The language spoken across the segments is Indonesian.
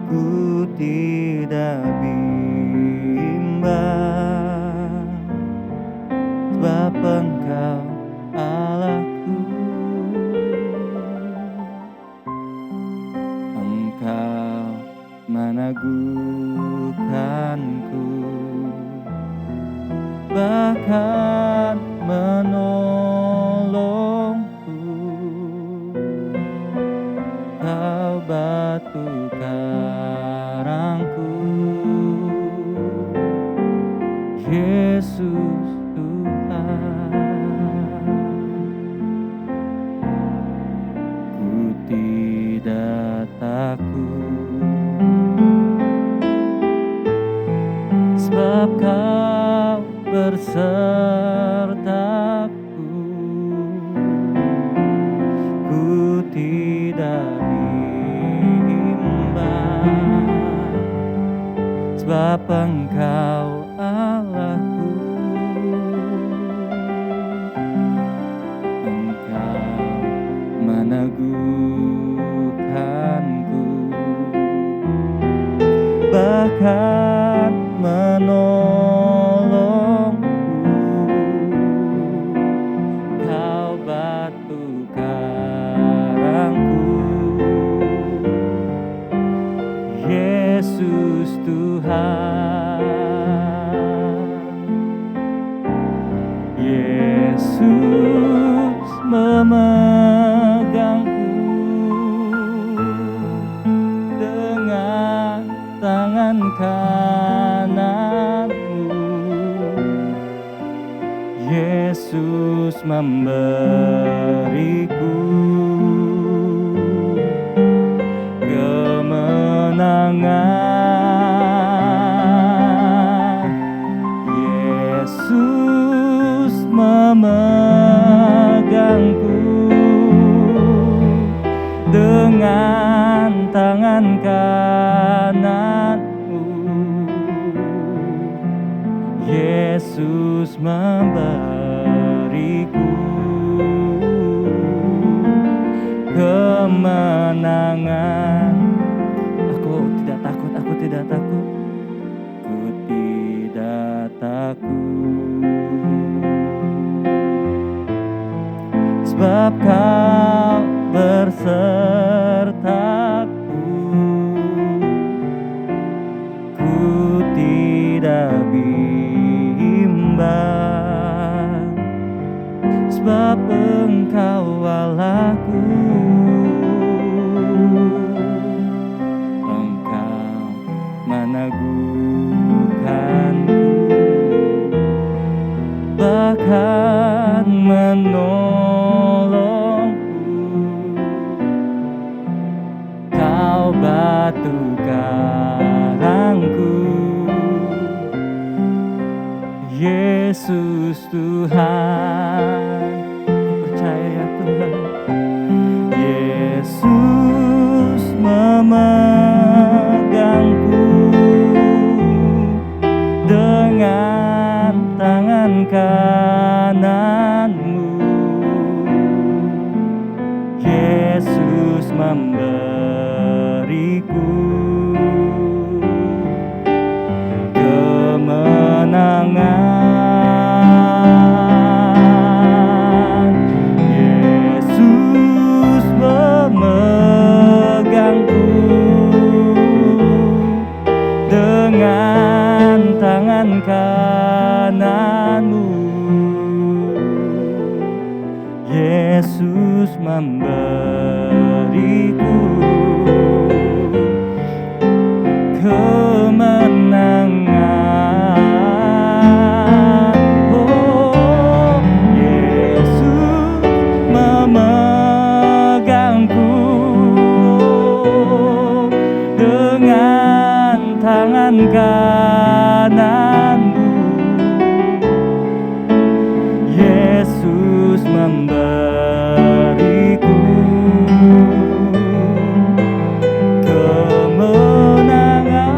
Ku tidak bimbang, sebab Engkau Allahku. Engkau meneguhkanku, bahkan menolongku. Kau batu karangku, Yesus Tuhan. Ku tidak takut, sebab Kau bersertaku. Ku tidak bimbang, sebab Engkau Allahku. Engkau meneguhkanku, bahkan menolongku. Kau batu karangku, Yesus Tuhan. Yesus memegangku dengan tangan kananmu. Yesus memberiku kemenangan. Yesus memegangku dengan tangan kananmu. Yesus memberiku kemenangan. Aku tidak takut, aku tidak takut, ku tidak takut, sebab Kau bersertaku. Ku tidak bimbang, sebab Engkau Allahku. Engkau meneguhkanku, bahkan menolongku. Kau batu karangku, Yesus Tuhan. Ku percaya ya Tuhan. Yesus memegangku dengan tangan kananmu. Yesus memberiku kemenangan. Yesus memegangku dengan tangan kananmu. Yesus memberiku kemenangan. Oh, Yesus memegangku dengan tangan kananmu. Yesus memberiku kemenangan.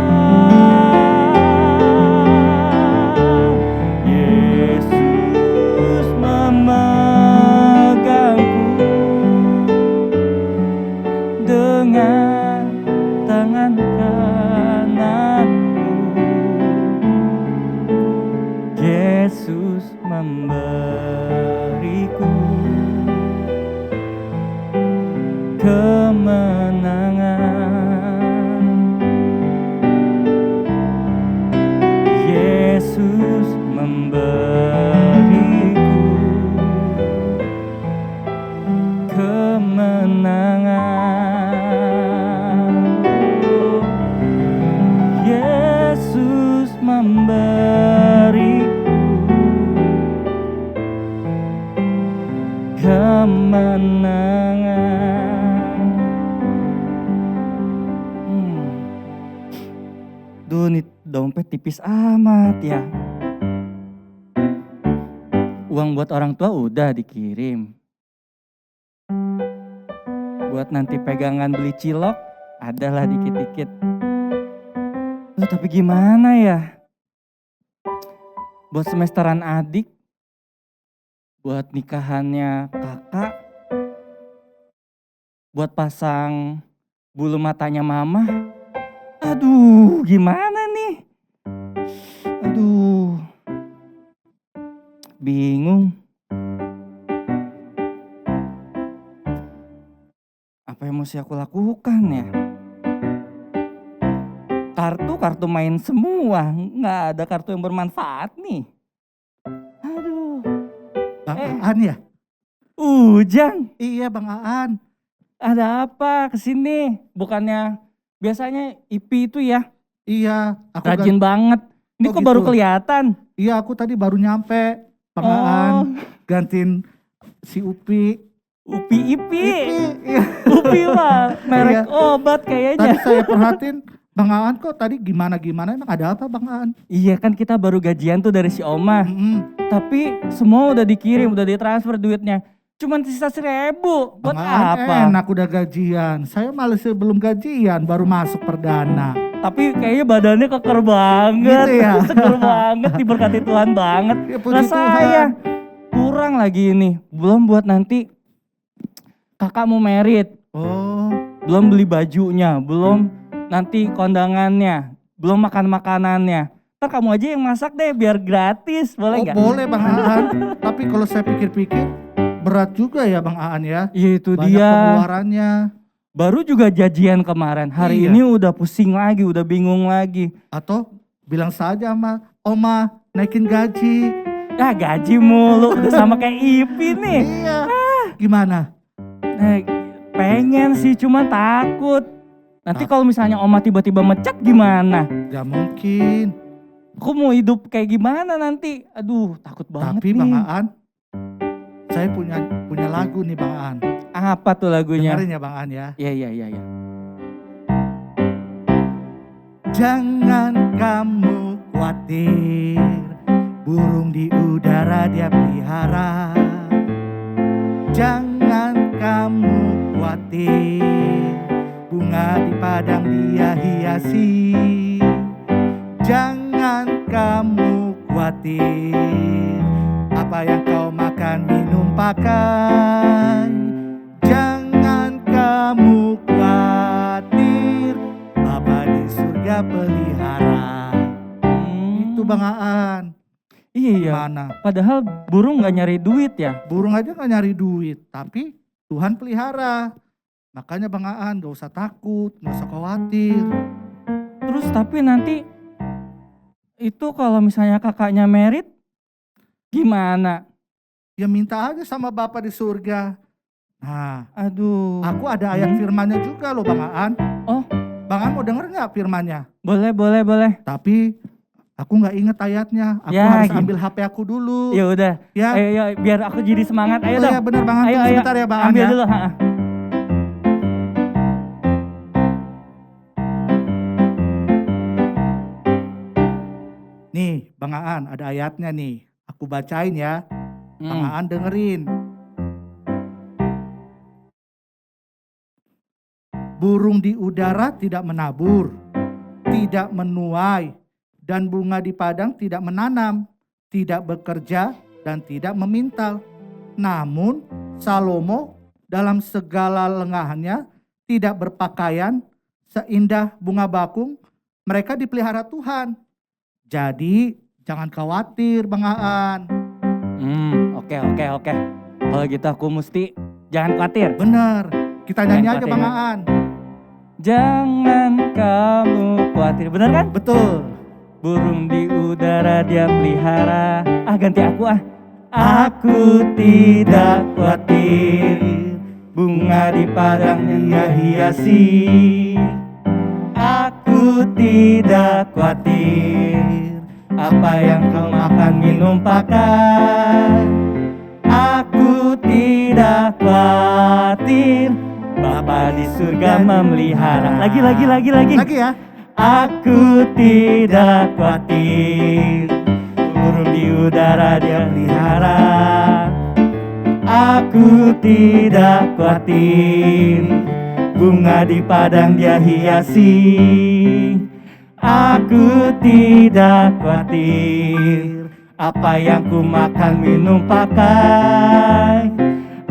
Yesus memegangku dengan tangan kananmu. Aduh, nih dompet tipis amat ya. Uang buat orang tua udah dikirim. Buat nanti pegangan beli cilok, adalah dikit-dikit. Tapi gimana ya? Buat semesteran adik, buat nikahannya kakak, buat pasang bulu matanya mama. Aduh, gimana nih? Aduh, bingung. Apa yang mesti aku lakukan ya? Kartu main semua, nggak ada kartu yang bermanfaat nih. Aduh. Bang Aan ya? Ujang, Iya Bang Aan. ada apa kesini? Bukannya biasanya IP itu ya? Iya, aku Rajin banget. Ini Oh kok baru gitu. kelihatan? Iya, aku tadi baru nyampe. Bang Aan gantiin si Upi. Upi Ipi. Iya. Upi mah merek Iya. obat Tadi kayaknya. saya perhatiin Bang Aan kok tadi gimana emang ada apa Bang Aan? Iya kan kita baru gajian tuh dari si Oma. Tapi semua udah dikirim, udah ditransfer duitnya. Cuman sisa 1.000. Buat Bang Aan apa? enak udah gajian. Saya malah belum gajian, baru masuk perdana. Tapi kayaknya badannya keker banget. Gitu ya? Seger banget, diberkati Tuhan banget. Ya, puji Lah saya Tuhan. kurang lagi ini. Belum buat nanti kakak mau merit. Oh, Belum beli bajunya, belum nanti kondangannya, belum makan makanannya. Ntar kamu aja yang masak deh biar gratis, boleh nggak? boleh Bang Aan. Tapi kalau saya pikir-pikir berat juga ya Bang Aan ya. Iya itu Banyak dia. pengeluarannya. Baru juga janjian kemarin, hari Iya. ini udah pusing lagi, udah bingung lagi. Atau bilang saja sama Oma naikin gaji. Ya gaji mulu, udah sama kayak Ipi nih. Iya. Gimana? Pengen sih, cuma takut. Nanti kalau misalnya Oma tiba-tiba mecat gimana? Gak mungkin. Aku mau hidup kayak gimana nanti? Aduh, takut banget Tapi nih. Bang Aan, saya punya lagu nih Bang Aan. Apa tuh lagunya? Dengerin ya Bang Aan ya. Iya. Jangan kamu khawatir, burung di udara dia pelihara. Jangan kamu khawatir, bunga di padang dia hiasi. Jangan kamu khawatir, apa yang kau makan minum pakai. Jangan kamu khawatir, Bapa di surga pelihara. Itu Bang Aan. Iya. Gimana? Padahal burung nggak nyari duit ya. Burung aja gak nyari duit, tapi Tuhan pelihara. Makanya Bang Aan gak usah takut, gak usah khawatir. Terus tapi nanti itu kalau misalnya kakaknya merit gimana? Ya minta aja sama Bapa di surga. Nah, Aduh. aku ada ayat firmannya juga loh Bang Aan. Oh. Bang Aan mau denger gak firmannya? Boleh. Tapi aku gak inget ayatnya. Aku Ya, harus gitu. ambil HP aku dulu. Ya udah. Ya. Ayo biar aku jadi semangat. Ayo Oh dong. ya bener Bang Aan, Ayo, tunggu sebentar ya Bang Aan ambil ya. dulu. Nih Bang Aan ada ayatnya nih. Aku bacain ya. Bang Aan dengerin. Burung di udara tidak menabur, tidak menuai, dan bunga di padang tidak menanam, tidak bekerja dan tidak memintal. Namun Salomo dalam segala lengahannya tidak berpakaian seindah bunga bakung. Mereka dipelihara Tuhan. Jadi jangan khawatir Bang Aan. Oke. Kalau gitu aku mesti jangan khawatir. Bener, kita nyanyi Jangan aja khawatir. Bang Aan. Jangan kamu khawatir. Bener kan? Betul. Burung di udara dia pelihara. Ganti aku ah. Aku tidak khawatir, bunga di padang dia hiasi. Aku tidak khawatir, apa yang kau makan minum pakai. Aku tidak khawatir, Bapa di surga memelihara. Lagi. Lagi ya. Aku tidak khawatir, burung di udara dia pelihara. Aku tidak khawatir, bunga di padang dia hiasi. Aku tidak khawatir, apa yang ku makan minum pakai.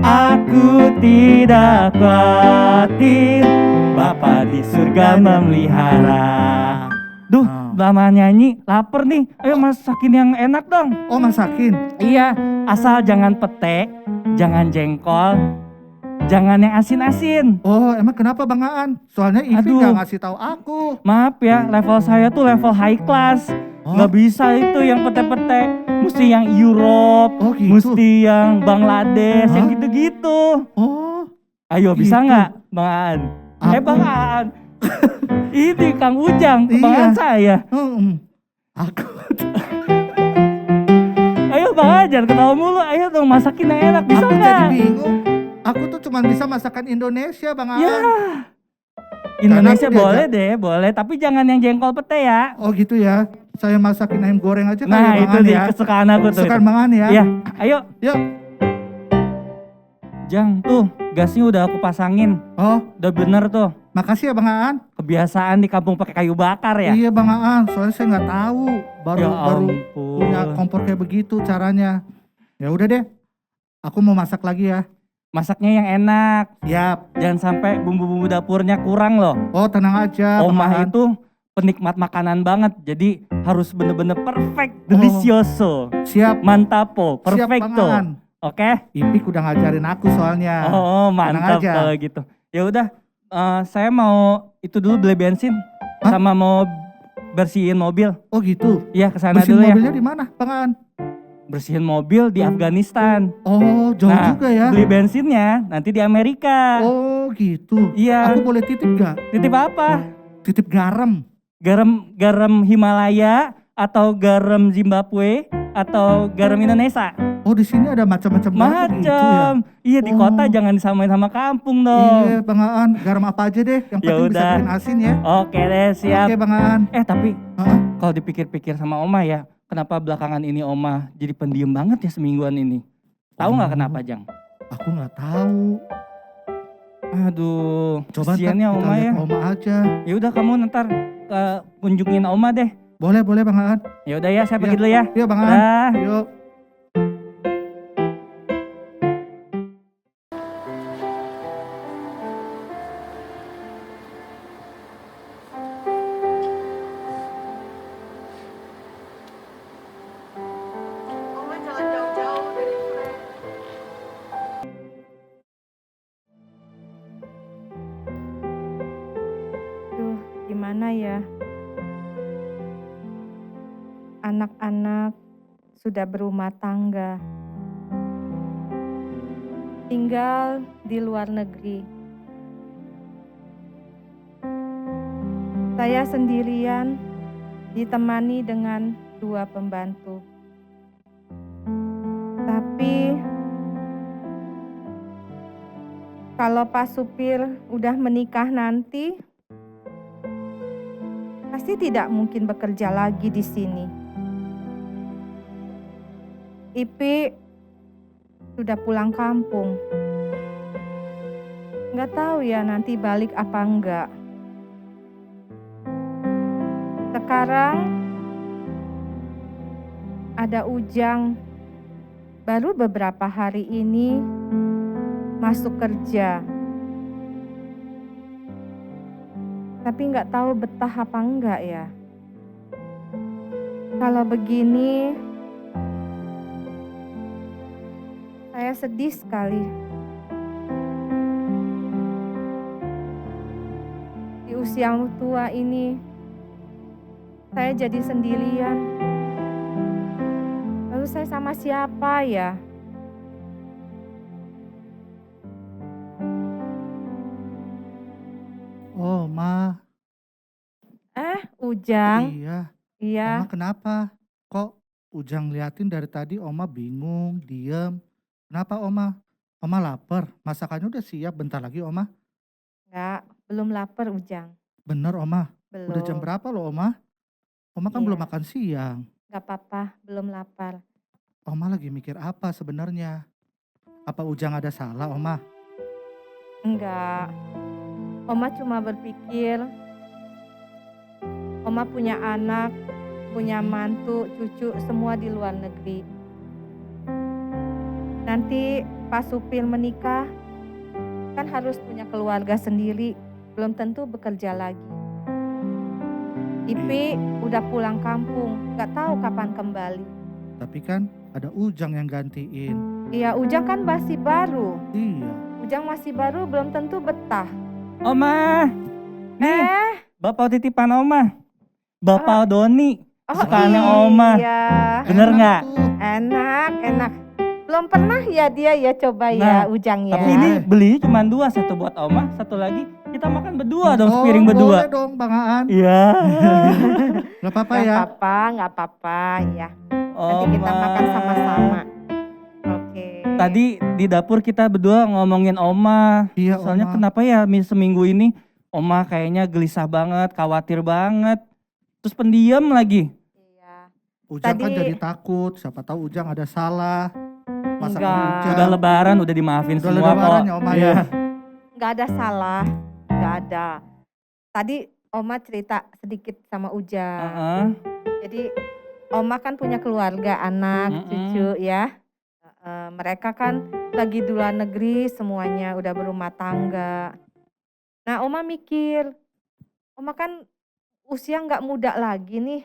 Aku tidak khawatir, Bapa di surga memelihara. Duh, lama nyanyi, lapar nih. Ayo masakin yang enak dong. Oh, masakin. Iya, asal jangan pete, jangan jengkol, jangan yang asin-asin. Oh, emang kenapa Bang Aan? Soalnya Ivi Aduh. nggak ngasih tahu aku. Maaf ya, level saya tuh level high class. Oh. Nggak bisa itu yang pete-pete. Mesti yang Europe, Oh, gitu. mesti yang Bangladesh, yang Hah? gitu-gitu. Oh, Ayo, bisa Gitu. nggak, Bang Aan? Aku- Bang Aan. Ini Kang Ujang, Iya. Bang Aan saya. aku. Ayo Bang Aan, jangan ketawa mulu. Ayo dong masakin yang enak, bisa Aku nggak? jadi bingung. Aku tuh cuma bisa masakan Indonesia, Bang Aan. Ya, Indonesia Karena aku boleh deh, boleh. Tapi jangan yang jengkol pete ya. Oh gitu ya. Saya masakin ayam goreng aja kali Nah ya, Bang itu Aan nih ya. kesukaan aku tuh. Kesukaan itu. Bang Aan ya. Iya, ayo. Yuk. Jang, tuh gasnya udah aku pasangin. Oh, Udah bener tuh. makasih ya Bang Aan. Kebiasaan di kampung pakai kayu bakar ya. Iya Bang Aan, soalnya saya nggak tahu. Baru Ya baru ampun. punya kompor kayak begitu caranya. Ya udah deh. Aku mau masak lagi ya. Masaknya yang enak. Siap. Jangan sampai bumbu-bumbu dapurnya kurang loh. Oh, tenang aja Bang Omah Aan. itu penikmat makanan banget. Jadi harus bener-bener perfect, Oh. delicioso, Siap. mantapo, Siap Bang perfecto. Aan. Oke? Ipik udah ngajarin aku soalnya. Oh, mantap aja. kalau gitu. Ya udah, saya mau itu dulu beli bensin Hah? sama mau bersihin mobil. Oh gitu. Iya, kesana Bersihin dulu ya. mobilnya di mana Bang Aan? Bersihin mobil di Afghanistan. Oh, jauh Nah, juga ya. beli bensinnya nanti di Amerika. Oh gitu. Iya. Aku boleh titip gak? Titip apa? Titip garam. Garam Himalaya atau garam Zimbabwe atau garam Indonesia? Oh di sini ada macam-macam garam gitu ya. Macam. Iya di kota Oh. jangan disamain sama kampung dong. Iya Bang Aan, garam apa aja deh. Yang Ya penting bisa udah. bikin asin ya. Oke deh, siap. Oke Bang Aan. Tapi Hah? kalau dipikir-pikir sama Oma ya, kenapa belakangan ini Oma jadi pendiam banget ya semingguan ini? Tahu nggak Oh. kenapa, Jang? Aku nggak tahu. Aduh, Coba ntar kesiannya kita Oma ya. lihat Oma aja. Ya udah kamu ntar kunjungin Oma deh. Boleh Bang Aan. Ya udah ya, saya pergi Iya. dulu ya. Yuk Bang Aan. Dah. Yuk. Oma jangan jauh-jauh dari Fred. Duh, gimana ya? Anak-anak sudah berumah tangga, tinggal di luar negeri. Saya sendirian, ditemani dengan 2 pembantu. Tapi kalau Pak Supir udah menikah nanti, pasti tidak mungkin bekerja lagi di sini. Ipi sudah pulang kampung. Nggak tahu ya nanti balik apa enggak. Sekarang ada Ujang, baru beberapa hari ini masuk kerja. Tapi nggak tahu betah apa enggak ya. Kalau begini, saya sedih sekali. Di usia tua ini, saya jadi sendirian. Lalu saya sama siapa ya? Oh Ma. Ujang. Iya. Iya. Oma kenapa? Kok Ujang liatin dari tadi Oma bingung, diem. Kenapa Oma? Oma lapar. Masakannya udah siap bentar lagi Oma. Enggak, belum lapar Ujang. Bener Oma. Belum. Udah jam berapa loh Oma? Oma kan Iya. belum makan siang. Gak apa-apa, belum lapar. Oma lagi mikir apa sebenarnya? Apa Ujang ada salah Oma? Enggak. Oma cuma berpikir, Oma punya anak, punya mantu, cucu, semua di luar negeri. Nanti Pak Supil menikah, kan harus punya keluarga sendiri, belum tentu bekerja lagi. Ipi udah pulang kampung, gak tahu kapan kembali. Tapi kan ada Ujang yang gantiin. Iya, Ujang kan masih baru. Iya. Ujang masih baru, belum tentu betah. Oma, nih bapak titipan Oma. Bapak Doni, kesukaannya Oma. Iya. Bener Enak nggak? tuh. Enak, enak. Belum pernah ya dia ya coba Nah, ya Ujang ya. Tapi ini belinya cuma 2, satu buat Oma, satu lagi kita makan berdua dong, sepiring berdua. Boleh dong Bang Aan. Iya. Gak apa-apa Nggak ya. apa-apa, nggak apa-apa ya. Nanti kita Oma. makan sama-sama. Oke. Tadi di dapur kita berdua ngomongin Oma. Iya Soalnya Oma. kenapa ya seminggu ini Oma kayaknya gelisah banget, khawatir banget. Terus pendiam lagi. Iya. Ujang kan Tadi- jadi takut. Siapa tahu Ujang ada salah. Masakan Enggak. Ujang. Udah lebaran, udah dimaafin Udah semua lebaran kok. ya Oma Iya. ya. Nggak ada salah, nggak ada. Tadi Oma cerita sedikit sama Ujang. Heeh. Jadi Oma kan punya keluarga, anak, Mm-mm. cucu ya. Mereka kan lagi di luar negeri semuanya udah berumah tangga. Nah Oma mikir, Oma kan usia nggak muda lagi nih.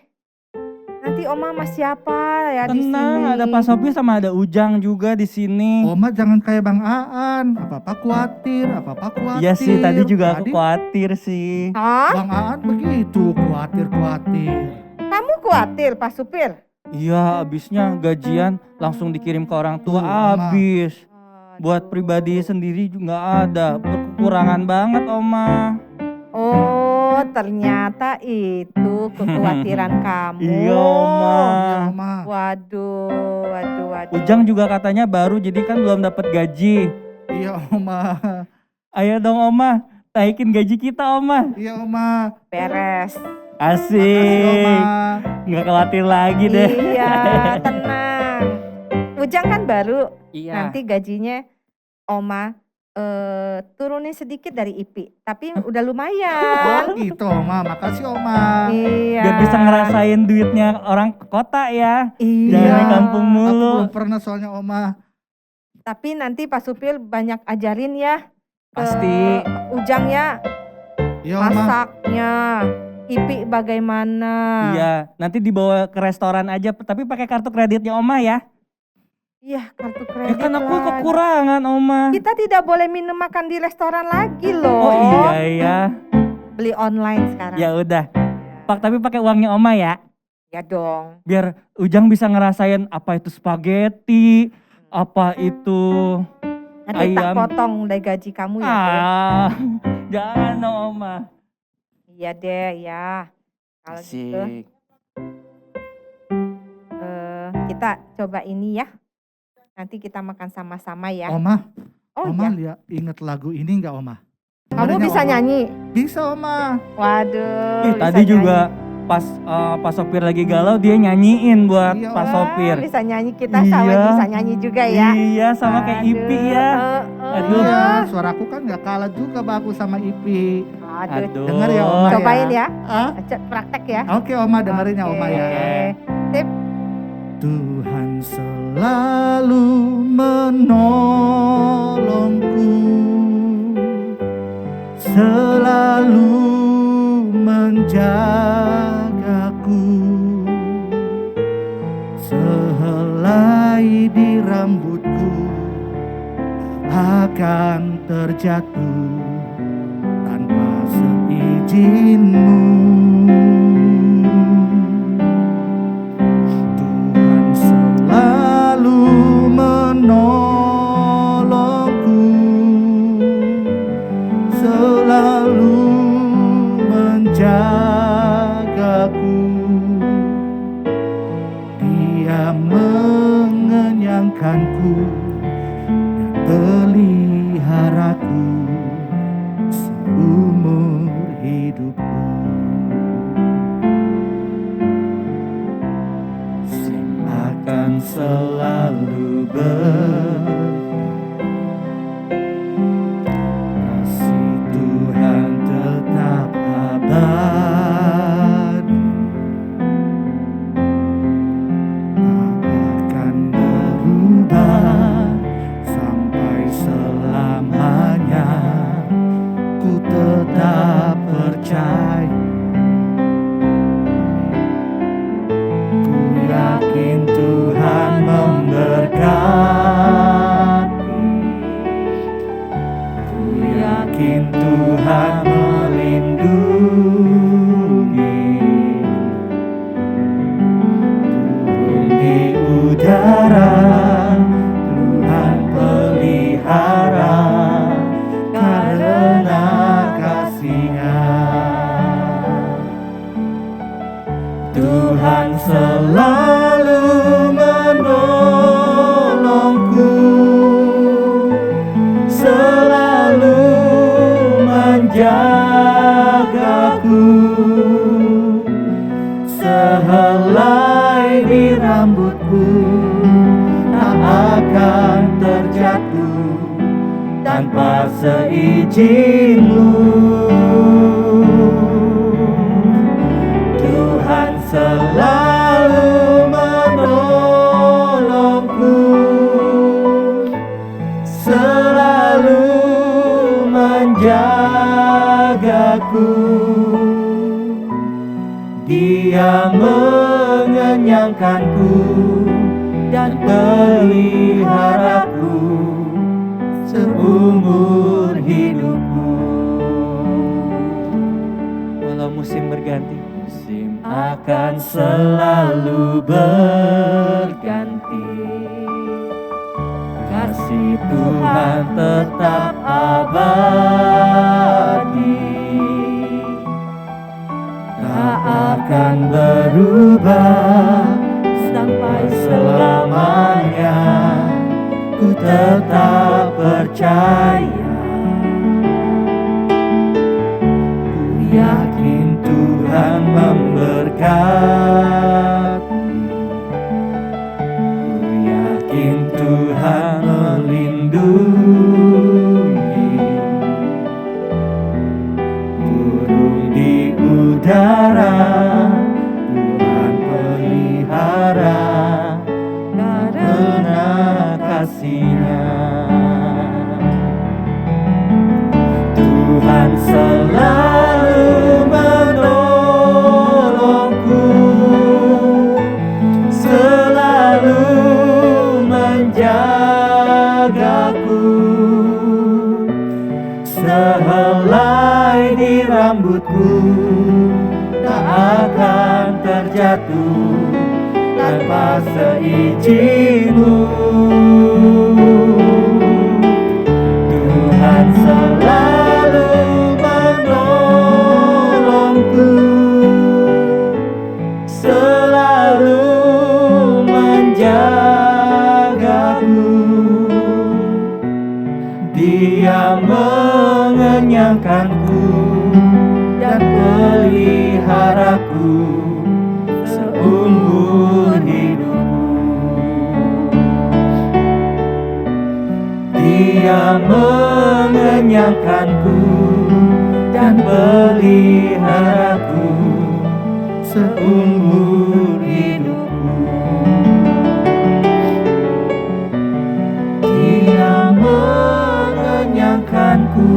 Nanti Oma sama siapa ya di sini? Tenang, ada Pak Sopi sama ada Ujang juga di sini. Oma jangan kayak Bang Aan. Apa-apa khawatir. Iya sih, tadi juga aku Tadi khawatir sih. Hah? Bang Aan begitu khawatir. Kamu khawatir Pak Supir? Iya, abisnya gajian langsung dikirim ke orang tua Tuh, Oma. abis. Buat pribadi sendiri juga nggak ada, berkekurangan banget Oma. Oh ternyata itu kekhawatiran kamu. Iya Oma. Iya Oma. Waduh. Ujang juga katanya baru jadi kan belum dapat gaji. Iya Oma. Ayo dong Oma, naikin gaji kita Oma. Iya Oma. Beres. Makasih Oma. Asik, nggak khawatir lagi deh. Iya, tenang. Ujang kan baru, Iya. nanti gajinya Oma turunin sedikit dari Ipi, tapi udah Oh lumayan. gitu Oma. Makasih Oma. Iya. Biar bisa ngerasain duitnya orang kota ya. Iya. Jangan di kampung Aku mulu. belum pernah soalnya Oma. Tapi nanti Pak Supir banyak ajarin ya. ke Pasti. Ujang ya, Iya Oma. masaknya. Ipi bagaimana? Iya, nanti dibawa ke restoran aja, tapi pakai kartu kreditnya Oma ya. Iya, kartu Ya kredit kan aku lagi. kekurangan Oma. Kita tidak boleh minum makan di restoran lagi loh. Oh iya ya. Beli online sekarang. Ya udah. Pak, tapi pakai uangnya Oma ya. Ya dong. Biar Ujang bisa ngerasain apa itu spaghetti, apa itu Nanti tak ayam. potong dari gaji kamu ya. Dek. Jangan dong Oma. Iya deh, ya. Kalau gitu Asik. kita coba ini ya. Nanti kita makan sama-sama ya. Oma. Oh Oma iya. lihat inget lagu ini nggak Oma? Kamu Dengerin ya, bisa Oma? nyanyi? Bisa Oma. Waduh. Ih, bisa tadi juga nyanyi. pas Pak Sopir lagi galau dia nyanyiin buat Iya, Pak Wah, Sopir. Bisa nyanyi, kita sama Iya. bisa nyanyi juga ya. Iya, sama kayak Ipi ya. Aduh. Iya, suaraku kan nggak kalah juga bagus sama Ipi. Aduh. Aduh. Denger ya, Oma. Cobain ya. Ah? Praktek ya. Oke Oma, dengerin ya Oma ya. Oke. Sip. Tuhan selalu menolongku, selalu menjagaku, sehelai di rambutku akan terjatuh tanpa seizinmu. Tuhan selalu menolongku, selalu menjagaku. Dia mengenyangkanku dan peliharaku seumur hidupku. seizin-Mu. Tuhan selalu menolongku, selalu menjagaku. Dia mengenyangkanku dan peliharaku seumur hidupku. Walau musim berganti, musim akan selalu berganti. Kasih Tuhan tetap abadi, tak akan berubah sampai selamanya. Ku tetap percaya, ku yakin Tuhan memberkati, ku yakin Tuhan melindungi. Burung di udara Tuhan pelihara karena kasih-Nya. Tuhan selalu menolongku, selalu menjagaku. Sehelai di rambutku tak akan terjatuh tanpa seizin-Mu. Tuhan selalu menolongku, selalu menjagaku. Dia mengenyangkanku dan peliharaku seumur hidupku. Dia mengenyangkanku dan peliharaku seumur hidupku. Dia mengenyangkanku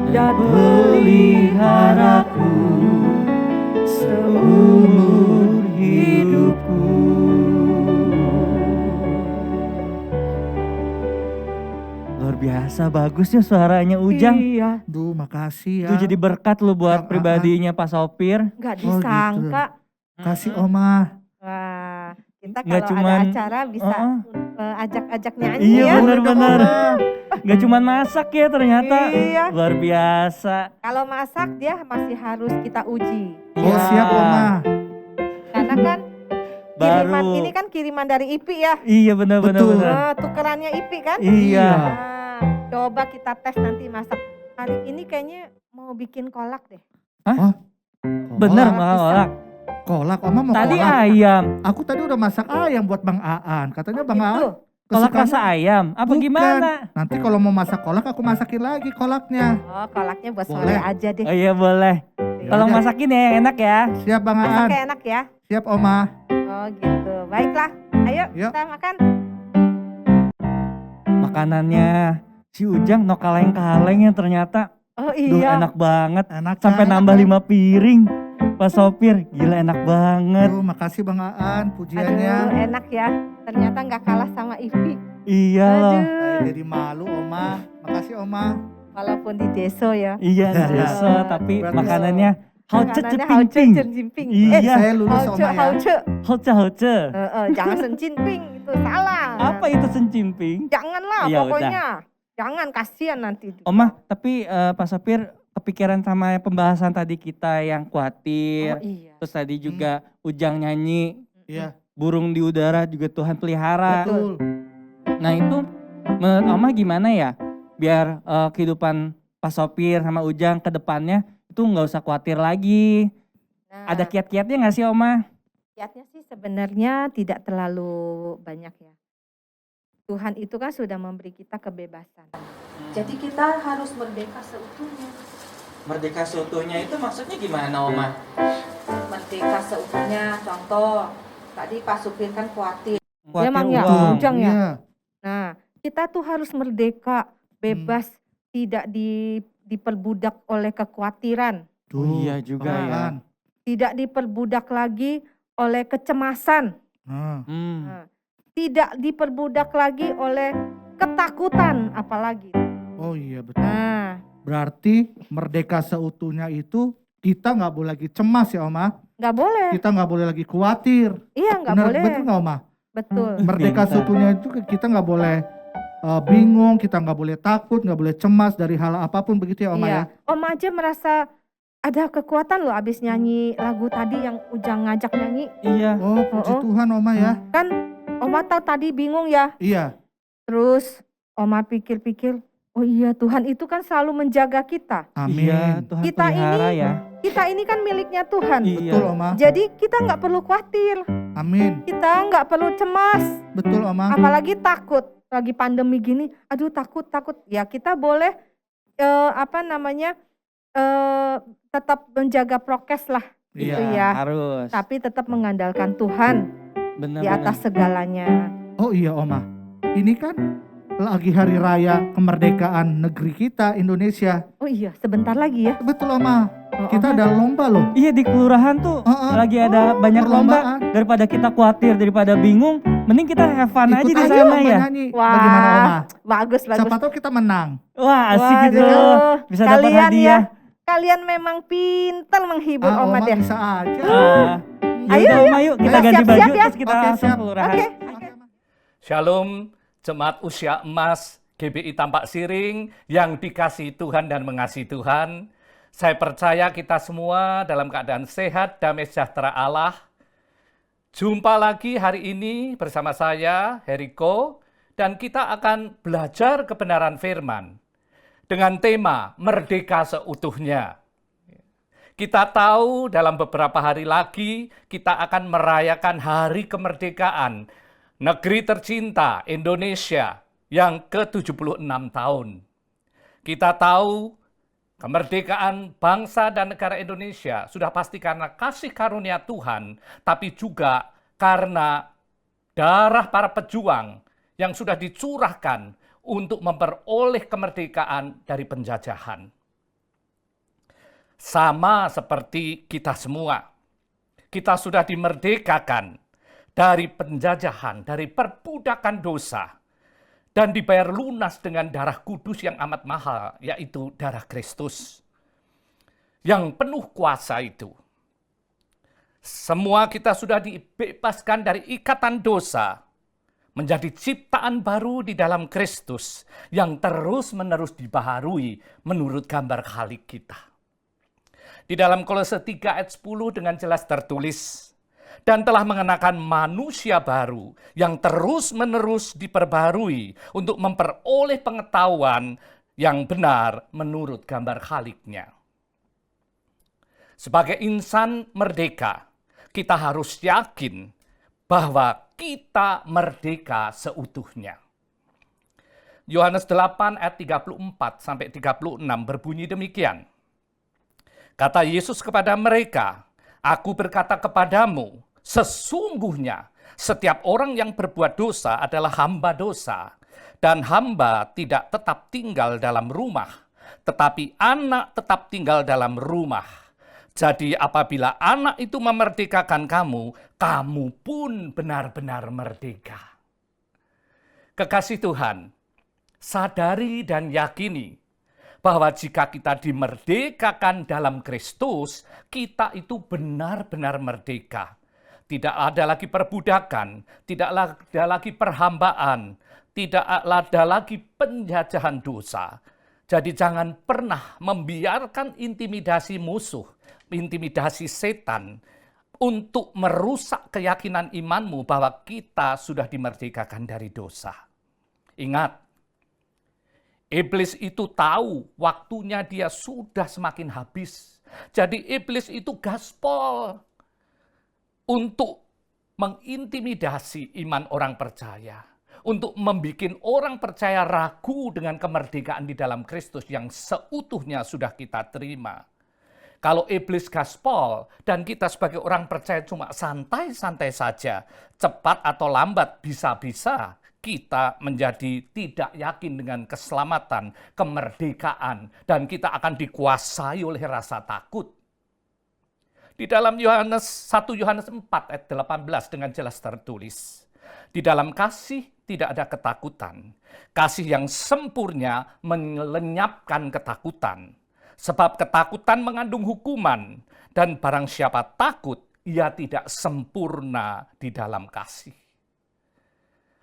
dan peliharaku seumur hidupku. Luar biasa bagusnya suaranya Ujang. Iya, Duh, makasih ya. Itu jadi berkat lu buat Bang pribadinya Pak Sopir. nggak Oh, gitu. disangka. Kasih Oma. Wah, kita Nggak kalau cuman- ada acara bisa ajak-ajak nyanyi Iya ya. benar-benar. Gak cuma masak ya ternyata. Iya. Luar biasa. Kalau masak dia masih harus kita uji. Oh, Ya, siap Oma. Karena kan kiriman Baru. ini kan kiriman dari IPI ya. Iya benar-benar. Betul. benar. Nah, tukerannya IPI kan? Iya. Nah, coba kita tes nanti masak. Hari ini kayaknya mau bikin kolak deh. Bener Kolak. malah kolak. Kolak, Oma mau Tadi kolak. ayam. Aku tadi udah masak ayam buat Bang Aan. Katanya Bang Aan Gitu. Kolak kesukaannya- rasa ayam. Apa Bukan. gimana? Nanti kalau mau masak kolak aku masakin lagi kolaknya. Oh, kolaknya buat Boleh. sore aja deh. Oh iya boleh. Tolong Yaudah. masakin ya yang enak ya. Siap Bang Aan. Masaknya enak ya. Siap Oma. Oh gitu. Baiklah. Ayo Yuk. kita makan. Makanannya si Ujang no kaleng-kaleng ya ternyata. Oh Duh iya. enak banget. Enak Sampai kan? nambah 5 piring. Pak Sopir, gila enak banget. Duh, makasih Bang Aan Aduh pujiannya. enak ya. Ternyata nggak kalah sama IPI. Iya loh. Aduh. Saya jadi malu Oma. Makasih Oma. Walaupun di deso ya. Iya, desa tapi Berarti- makanannya hauce Makanannya hauce ceping-ping. cenjimping. Iya. Saya lulus Hauce Oma ya. hauce. Hauce. Jangan sencimping itu salah. Apa itu sencimping? Janganlah Ya pokoknya. Jangan kasihan nanti. Oma, tapi Pak Sopir kepikiran sama pembahasan tadi kita yang khawatir. Oh iya. Terus tadi juga Ujang nyanyi, Iya, burung di udara juga Tuhan pelihara. betul. Nah itu menurut Oma gimana ya? Biar kehidupan Pak Sopir sama Ujang ke depannya itu nggak usah khawatir lagi. Nah, Ada kiat-kiatnya nggak sih Oma? kiatnya sih sebenarnya tidak terlalu banyak ya. Tuhan itu kan sudah memberi kita kebebasan. Jadi kita harus merdeka seutuhnya. Merdeka seutuhnya itu maksudnya gimana, Oma? Merdeka seutuhnya, contoh tadi Pak Supir kan khawatir. Khawatir Emang ya, uang. Ujang ya. Iya. Nah, kita tuh harus merdeka, bebas, tidak diperbudak oleh kekhawatiran, Tuh, Oh iya juga ya. kan. tidak diperbudak lagi oleh kecemasan, Nah, Hmm. tidak diperbudak lagi oleh ketakutan apalagi. oh iya betul. Nah, Berarti merdeka seutuhnya itu kita nggak boleh lagi cemas ya Oma. nggak boleh. Kita nggak boleh lagi khawatir. Iya, nggak Benar, boleh. betul nggak Oma? Betul. Merdeka Pintar. seutuhnya itu kita nggak boleh bingung, kita nggak boleh takut, nggak boleh cemas dari hal apapun begitu ya Oma ya. Iya. Om aja merasa ada kekuatan loh abis nyanyi lagu tadi yang Ujang ngajak nyanyi. Iya. Oh puji Oh. Tuhan Oma ya. Kan Oma tahu tadi bingung ya. Iya. Terus Oma pikir-pikir, oh iya Tuhan itu kan selalu menjaga kita. Amin. Iya, Tuhan Kita pelihara ini- ya. Kita ini kan miliknya Tuhan. Iya. Betul Oma. Jadi kita nggak perlu khawatir, Amin. kita nggak perlu cemas, Betul Oma. apalagi takut. Lagi pandemi gini, aduh takut. Ya kita boleh tetap menjaga prokes lah, Iya. gitu ya. Harus. Tapi tetap mengandalkan Tuhan Benar. di atas segalanya. Oh iya Oma. Ini kan lagi hari raya kemerdekaan negeri kita Indonesia. Oh iya, sebentar lagi ya. Betul Oma. Oh, Kita ada lomba loh. Iya, di kelurahan tuh Heeh. lagi ada banyak lomba. Perlombaan. Daripada kita khawatir, daripada bingung, mending kita have fun aja Ikut di aja sana Oma ya. nyanyi. Wah. Bagaimana Oma? Bagus. Siapa tahu kita menang. Wah, asik gitu. Waduh, Bisa dapat kalian hadiah. ya, kalian memang pintar menghibur Oma Oma deh. bisa aja. Ya Ayo, udah, Oma, yuk kita Ayo, ganti siap-siap baju ya. terus kita Oke, langsung siap. kelurahan. Oke. Shalom, Jemaat Usia Emas GBI Tampak Siring yang dikasihi Tuhan dan mengasihi Tuhan. Saya percaya kita semua dalam keadaan sehat, damai sejahtera Allah. Jumpa lagi hari ini bersama saya, Heriko, dan kita akan belajar kebenaran firman dengan tema Merdeka Seutuhnya. Kita tahu dalam beberapa hari lagi kita akan merayakan Hari Kemerdekaan negeri tercinta Indonesia yang ke-76 tahun. Kita tahu kemerdekaan bangsa dan negara Indonesia sudah pasti karena kasih karunia Tuhan, tapi juga karena darah para pejuang yang sudah dicurahkan untuk memperoleh kemerdekaan dari penjajahan. Sama seperti kita semua, kita sudah dimerdekakan dari penjajahan, dari perbudakan dosa, dan dibayar lunas dengan darah kudus yang amat mahal, yaitu darah Kristus, yang penuh kuasa itu. Semua kita sudah dibebaskan dari ikatan dosa, menjadi ciptaan baru di dalam Kristus, yang terus-menerus dibaharui menurut gambar Khalik kita. Di dalam Kolose 3 ayat 10 dengan jelas tertulis, dan telah mengenakan manusia baru yang terus-menerus diperbarui untuk memperoleh pengetahuan yang benar menurut gambar Khaliknya. Sebagai insan merdeka, kita harus yakin bahwa kita merdeka seutuhnya. Yohanes 8 ayat 34 sampai 36 berbunyi demikian. Kata Yesus kepada mereka, "Aku berkata kepadamu, sesungguhnya setiap orang yang berbuat dosa adalah hamba dosa, dan hamba tidak tetap tinggal dalam rumah, tetapi anak tetap tinggal dalam rumah. Jadi apabila anak itu memerdekakan kamu, kamu pun benar-benar merdeka." Kekasih Tuhan, sadari dan yakini bahwa jika kita dimerdekakan dalam Kristus, kita itu benar-benar merdeka. Tidak ada lagi perbudakan, tidak ada lagi perhambaan, tidak ada lagi penjajahan dosa. Jadi jangan pernah membiarkan intimidasi musuh, intimidasi setan untuk merusak keyakinan imanmu bahwa kita sudah dimerdekakan dari dosa. Ingat, iblis itu tahu waktunya dia sudah semakin habis. Jadi iblis itu gaspol untuk mengintimidasi iman orang percaya, untuk membuat orang percaya ragu dengan kemerdekaan di dalam Kristus yang seutuhnya sudah kita terima. Kalau iblis gaspol dan kita sebagai orang percaya cuma santai-santai saja, cepat atau lambat bisa-bisa kita menjadi tidak yakin dengan keselamatan, kemerdekaan, dan kita akan dikuasai oleh rasa takut. Di dalam 1 Yohanes 4 ayat 18 dengan jelas tertulis, di dalam kasih tidak ada ketakutan. Kasih yang sempurna melenyapkan ketakutan. Sebab ketakutan mengandung hukuman, dan barang siapa takut, ia tidak sempurna di dalam kasih.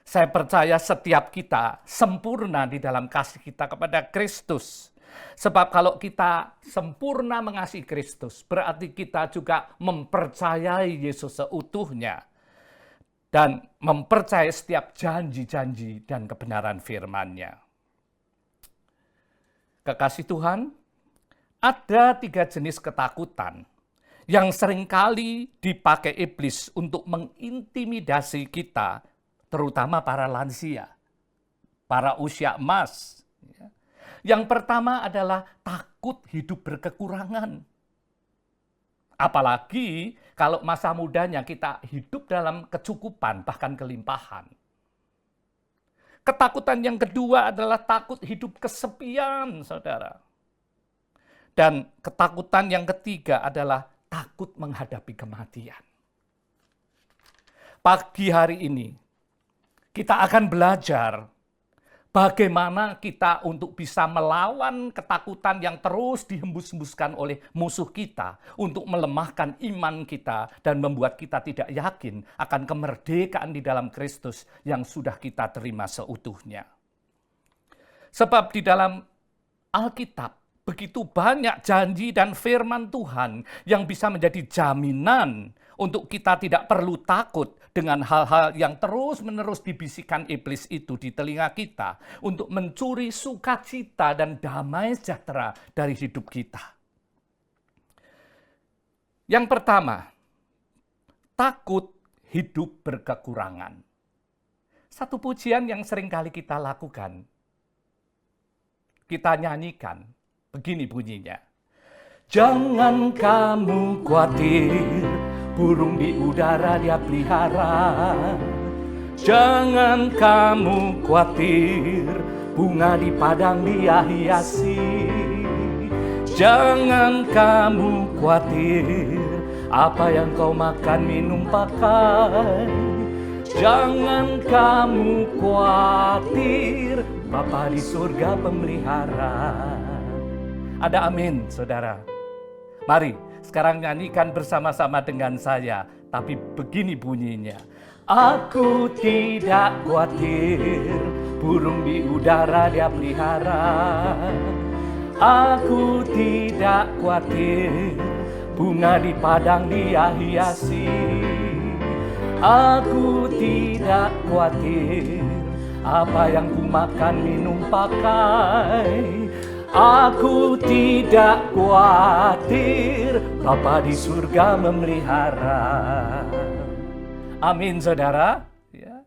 Saya percaya setiap kita sempurna di dalam kasih kita kepada Kristus. Sebab kalau kita sempurna mengasihi Kristus, berarti kita juga mempercayai Yesus seutuhnya. Dan mempercayai setiap janji-janji dan kebenaran firman-Nya. Kekasih Tuhan, ada 3 jenis ketakutan yang seringkali dipakai iblis untuk mengintimidasi kita, terutama para lansia, para usia emas. Yang pertama adalah takut hidup berkekurangan. Apalagi kalau masa mudanya kita hidup dalam kecukupan, bahkan kelimpahan. Ketakutan yang kedua adalah takut hidup kesepian, saudara. Dan ketakutan yang ketiga adalah takut menghadapi kematian. Pagi hari ini, kita akan belajar bagaimana kita untuk bisa melawan ketakutan yang terus dihembus-hembuskan oleh musuh kita untuk melemahkan iman kita dan membuat kita tidak yakin akan kemerdekaan di dalam Kristus yang sudah kita terima seutuhnya. Sebab di dalam Alkitab begitu banyak janji dan firman Tuhan yang bisa menjadi jaminan untuk kita tidak perlu takut dengan hal-hal yang terus-menerus dibisikkan iblis itu di telinga kita untuk mencuri sukacita dan damai sejahtera dari hidup kita. Yang pertama, takut hidup berkekurangan. Satu pujian yang sering kali kita lakukan, kita nyanyikan, begini bunyinya. Jangan kamu khawatir, burung di udara dia pelihara. Jangan kamu khawatir, bunga di padang dia hiasi. Jangan kamu khawatir, apa yang kau makan, minum, pakai. Jangan kamu khawatir, Bapa di surga pemelihara. Ada amin, saudara. Mari sekarang nyanyikan bersama-sama dengan saya. Tapi begini bunyinya. Aku tidak khawatir, burung di udara dia pelihara. Aku tidak khawatir, bunga di padang dia hiasi. Aku tidak khawatir, apa yang ku makan, minum, pakai. Aku tidak khawatir, Bapa di surga memelihara. Amin, saudara. Ya.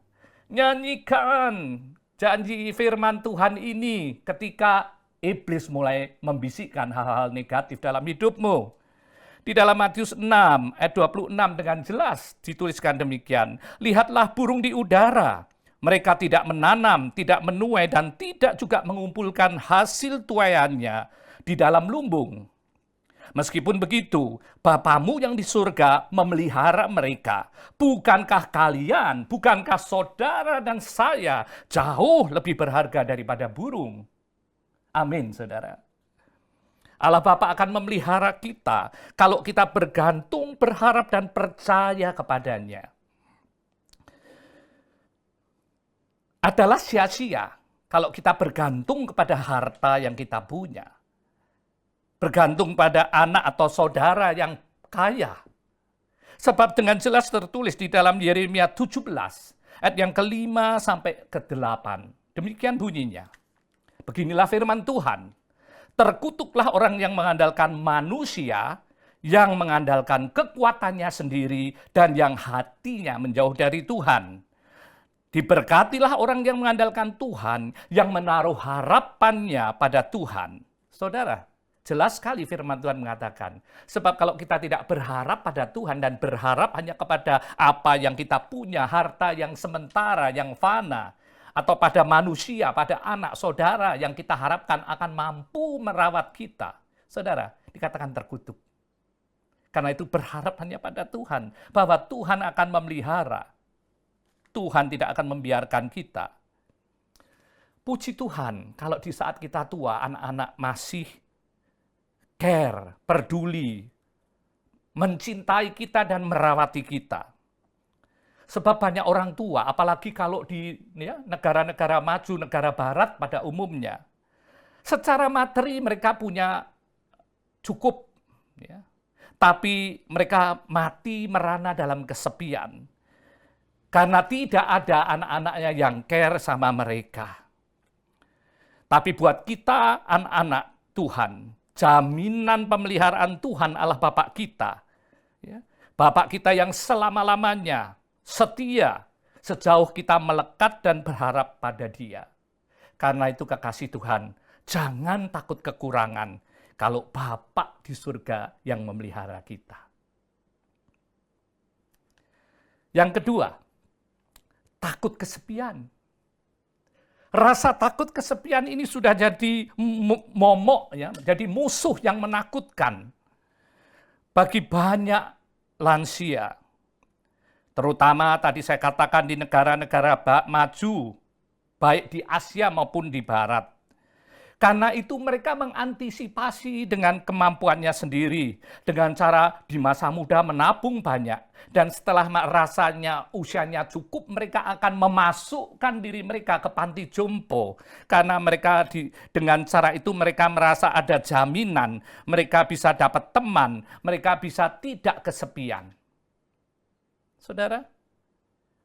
Nyanyikan janji firman Tuhan ini ketika iblis mulai membisikkan hal-hal negatif dalam hidupmu. Di dalam Matius 6 ayat 26 dengan jelas dituliskan demikian. Lihatlah burung di udara. Mereka tidak menanam, tidak menuai, dan tidak juga mengumpulkan hasil tuaiannya di dalam lumbung. Meskipun begitu, Bapamu yang di surga memelihara mereka. Bukankah kalian, bukankah saudara dan saya jauh lebih berharga daripada burung? Amin, saudara. Allah Bapa akan memelihara kita kalau kita bergantung, berharap, dan percaya kepadanya. Adalah sia-sia kalau kita bergantung kepada harta yang kita punya. Bergantung pada anak atau saudara yang kaya. Sebab dengan jelas tertulis di dalam Yeremia 17, ayat yang ke-5 sampai ke-8. Demikian bunyinya. Beginilah firman Tuhan. Terkutuklah orang yang mengandalkan manusia, yang mengandalkan kekuatannya sendiri, dan yang hatinya menjauh dari Tuhan. Diberkatilah orang yang mengandalkan Tuhan, yang menaruh harapannya pada Tuhan. Saudara, jelas sekali firman Tuhan mengatakan, sebab kalau kita tidak berharap pada Tuhan dan berharap hanya kepada apa yang kita punya, harta yang sementara, yang fana, atau pada manusia, pada anak saudara yang kita harapkan akan mampu merawat kita, saudara, dikatakan terkutuk. Karena itu berharap hanya pada Tuhan, bahwa Tuhan akan memelihara. Tuhan tidak akan membiarkan kita. Puji Tuhan, kalau di saat kita tua, anak-anak masih care, peduli, mencintai kita dan merawati kita. Sebab banyak orang tua, apalagi kalau di negara-negara maju, negara barat pada umumnya, secara materi mereka punya cukup, ya, tapi mereka mati merana dalam kesepian. Karena tidak ada anak-anaknya yang care sama mereka. Tapi buat kita anak-anak Tuhan, jaminan pemeliharaan Tuhan Allah Bapak kita. Ya, Bapak kita yang selama-lamanya setia sejauh kita melekat dan berharap pada Dia. Karena itu kekasih Tuhan, jangan takut kekurangan kalau Bapak di surga yang memelihara kita. Yang kedua, takut kesepian. Rasa takut kesepian ini sudah jadi momok, ya, jadi musuh yang menakutkan bagi banyak lansia. Terutama tadi saya katakan di negara-negara maju, baik di Asia maupun di Barat. Karena itu mereka mengantisipasi dengan kemampuannya sendiri, dengan cara di masa muda menabung banyak. Dan setelah rasanya usianya cukup, mereka akan memasukkan diri mereka ke panti jompo. Karena mereka dengan cara itu mereka merasa ada jaminan, mereka bisa dapat teman, mereka bisa tidak kesepian. Saudara,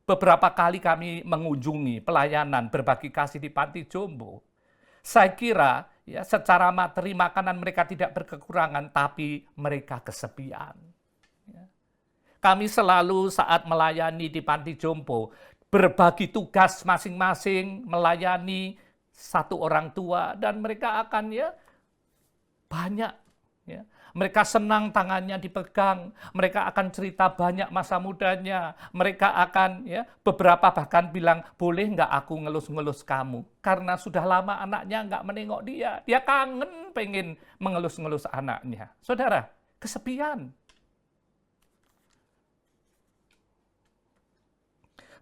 beberapa kali kami mengunjungi pelayanan berbagi kasih di panti jompo. Saya kira ya secara materi makanan mereka tidak berkekurangan, tapi mereka kesepian. Ya. Kami selalu saat melayani di panti jompo, berbagi tugas masing-masing, melayani satu orang tua, dan mereka akan ya banyak. Ya. Mereka senang tangannya dipegang, mereka akan cerita banyak masa mudanya, mereka akan ya beberapa bahkan bilang, boleh nggak aku ngelus-ngelus kamu? Karena sudah lama anaknya nggak menengok dia, dia kangen pengen mengelus-ngelus anaknya. Saudara, kesepian.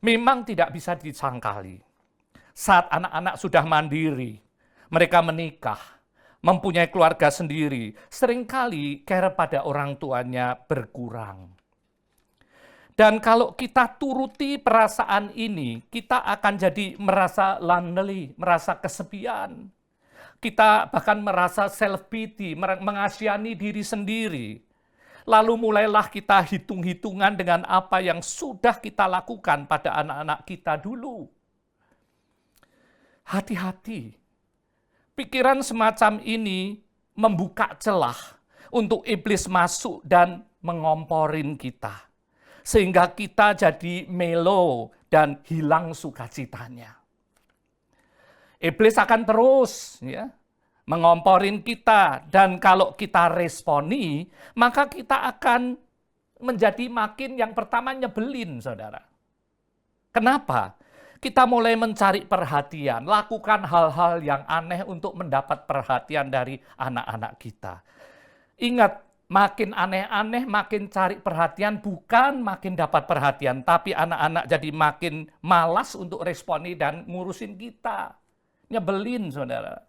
Memang tidak bisa disangkali. Saat anak-anak sudah mandiri, mereka menikah, mempunyai keluarga sendiri, seringkali care pada orang tuanya berkurang. Dan kalau kita turuti perasaan ini, kita akan jadi merasa lonely, merasa kesepian. Kita bahkan merasa self-pity, mengasihani diri sendiri. Lalu mulailah kita hitung-hitungan dengan apa yang sudah kita lakukan pada anak-anak kita dulu. Hati-hati. Pikiran semacam ini membuka celah untuk iblis masuk dan mengomporin kita. Sehingga kita jadi melo dan hilang sukacitanya. Iblis akan terus ya, mengomporin kita. Dan kalau kita responi, maka kita akan menjadi makin yang pertama nyebelin, saudara. Kenapa? Kita mulai mencari perhatian, lakukan hal-hal yang aneh untuk mendapat perhatian dari anak-anak kita. Ingat, makin aneh-aneh, makin cari perhatian, bukan makin dapat perhatian, tapi anak-anak jadi makin malas untuk responi dan ngurusin kita. Nyebelin, saudara.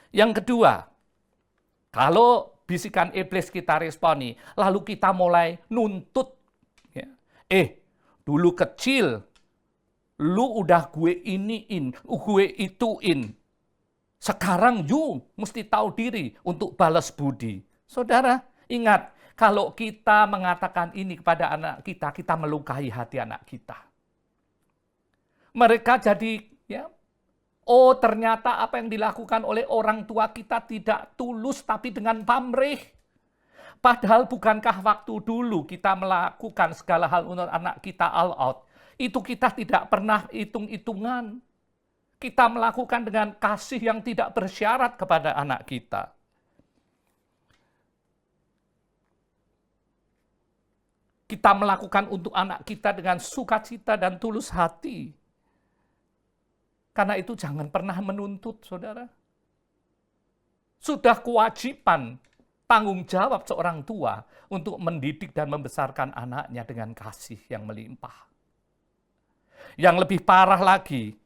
Yang kedua, kalau bisikan iblis kita responi, lalu kita mulai nuntut. Ya. Dulu kecil, lu udah gue iniin, gue ituin. Sekarang you mesti tahu diri untuk balas budi. Saudara, ingat, kalau kita mengatakan ini kepada anak kita, kita melukai hati anak kita. Mereka jadi, ya, oh ternyata apa yang dilakukan oleh orang tua kita tidak tulus, tapi dengan pamrih. Padahal bukankah waktu dulu kita melakukan segala hal untuk anak kita all out, Itu kita tidak pernah hitung-hitungan. Kita melakukan dengan kasih yang tidak bersyarat kepada anak kita. Kita melakukan untuk anak kita dengan sukacita dan tulus hati. Karena itu jangan pernah menuntut, saudara. Sudah kewajiban, tanggung jawab seorang tua untuk mendidik dan membesarkan anaknya dengan kasih yang melimpah. Yang lebih parah lagi,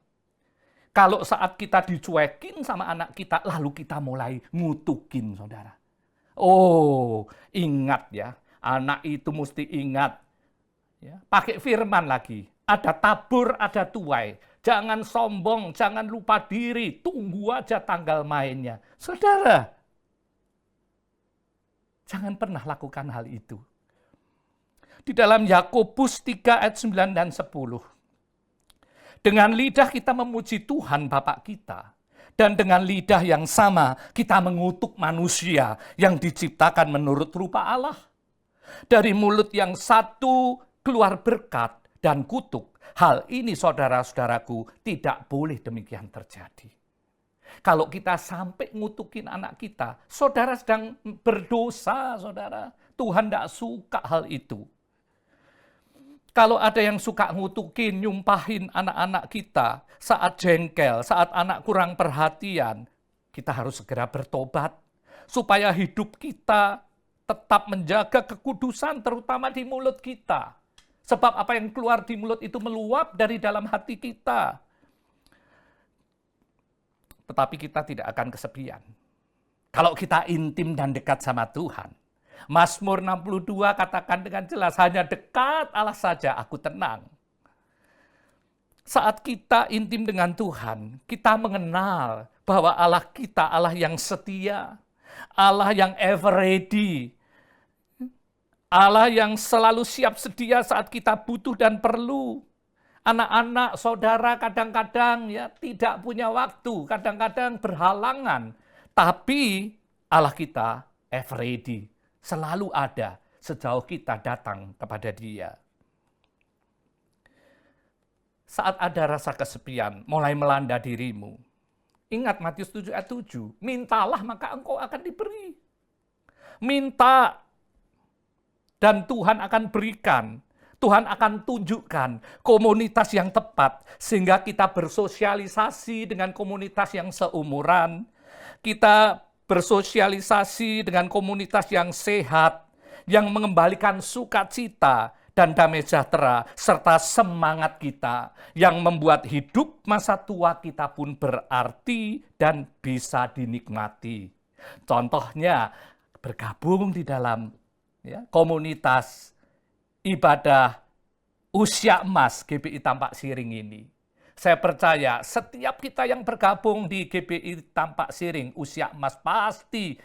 kalau saat kita dicuekin sama anak kita, lalu kita mulai ngutukin, saudara. Oh, ingat ya, anak itu mesti ingat. Ya, pakai firman lagi, ada tabur, ada tuai. Jangan sombong, jangan lupa diri, tunggu aja tanggal mainnya. Saudara, jangan pernah lakukan hal itu. Di dalam Yakobus 3 ayat 9 dan 10. Dengan lidah kita memuji Tuhan Bapa kita. Dan dengan lidah yang sama kita mengutuk manusia yang diciptakan menurut rupa Allah. Dari mulut yang satu keluar berkat dan kutuk. Hal ini saudara-saudaraku tidak boleh demikian terjadi. Kalau kita sampai ngutukin anak kita, saudara sedang berdosa, saudara. Tuhan tidak suka hal itu. Kalau ada yang suka ngutukin, nyumpahin anak-anak kita saat jengkel, saat anak kurang perhatian, kita harus segera bertobat. Supaya hidup kita tetap menjaga kekudusan, terutama di mulut kita. Sebab apa yang keluar di mulut itu meluap dari dalam hati kita. Tetapi kita tidak akan kesepian. Kalau kita intim dan dekat sama Tuhan. Mazmur 62 katakan dengan jelas, hanya dekat Allah saja aku tenang. Saat kita intim dengan Tuhan, kita mengenal bahwa Allah kita Allah yang setia, Allah yang ever ready, Allah yang selalu siap sedia saat kita butuh dan perlu. Anak-anak, saudara kadang-kadang ya tidak punya waktu, kadang-kadang berhalangan. Tapi Allah kita ever ready, selalu ada sejauh kita datang kepada Dia. Saat ada rasa kesepian mulai melanda dirimu, ingat Matius 7 ayat 7, mintalah maka engkau akan diberi. Minta dan Tuhan akan berikan, Tuhan akan tunjukkan komunitas yang tepat, sehingga kita bersosialisasi dengan komunitas yang seumuran, kita bersosialisasi dengan komunitas yang sehat, yang mengembalikan sukacita dan damai sejahtera, serta semangat kita, yang membuat hidup masa tua kita pun berarti dan bisa dinikmati. Contohnya, bergabung di dalam komunitas ibadah usia emas GBI Tampak Siring ini. Saya percaya setiap kita yang bergabung di GBI Tampak Siring usia emas pasti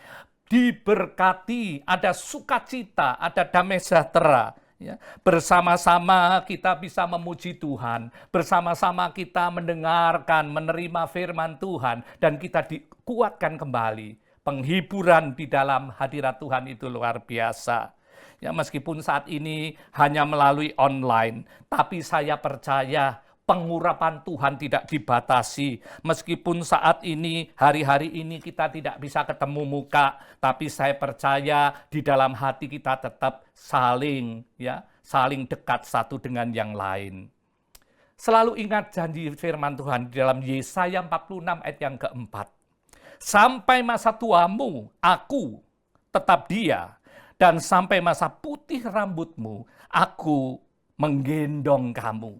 diberkati, ada sukacita, ada damai sejahtera. Ya, bersama-sama kita bisa memuji Tuhan, bersama-sama kita mendengarkan, menerima firman Tuhan, dan kita dikuatkan kembali. Penghiburan di dalam hadirat Tuhan itu luar biasa. Ya, meskipun saat ini hanya melalui online, tapi saya percaya pengurapan Tuhan tidak dibatasi. Meskipun saat ini, hari-hari ini kita tidak bisa ketemu muka, tapi saya percaya di dalam hati kita tetap saling dekat satu dengan yang lain. Selalu ingat janji firman Tuhan di dalam Yesaya 46 ayat yang keempat. Sampai masa tuamu, aku tetap Dia, dan sampai masa putih rambutmu, aku menggendong kamu.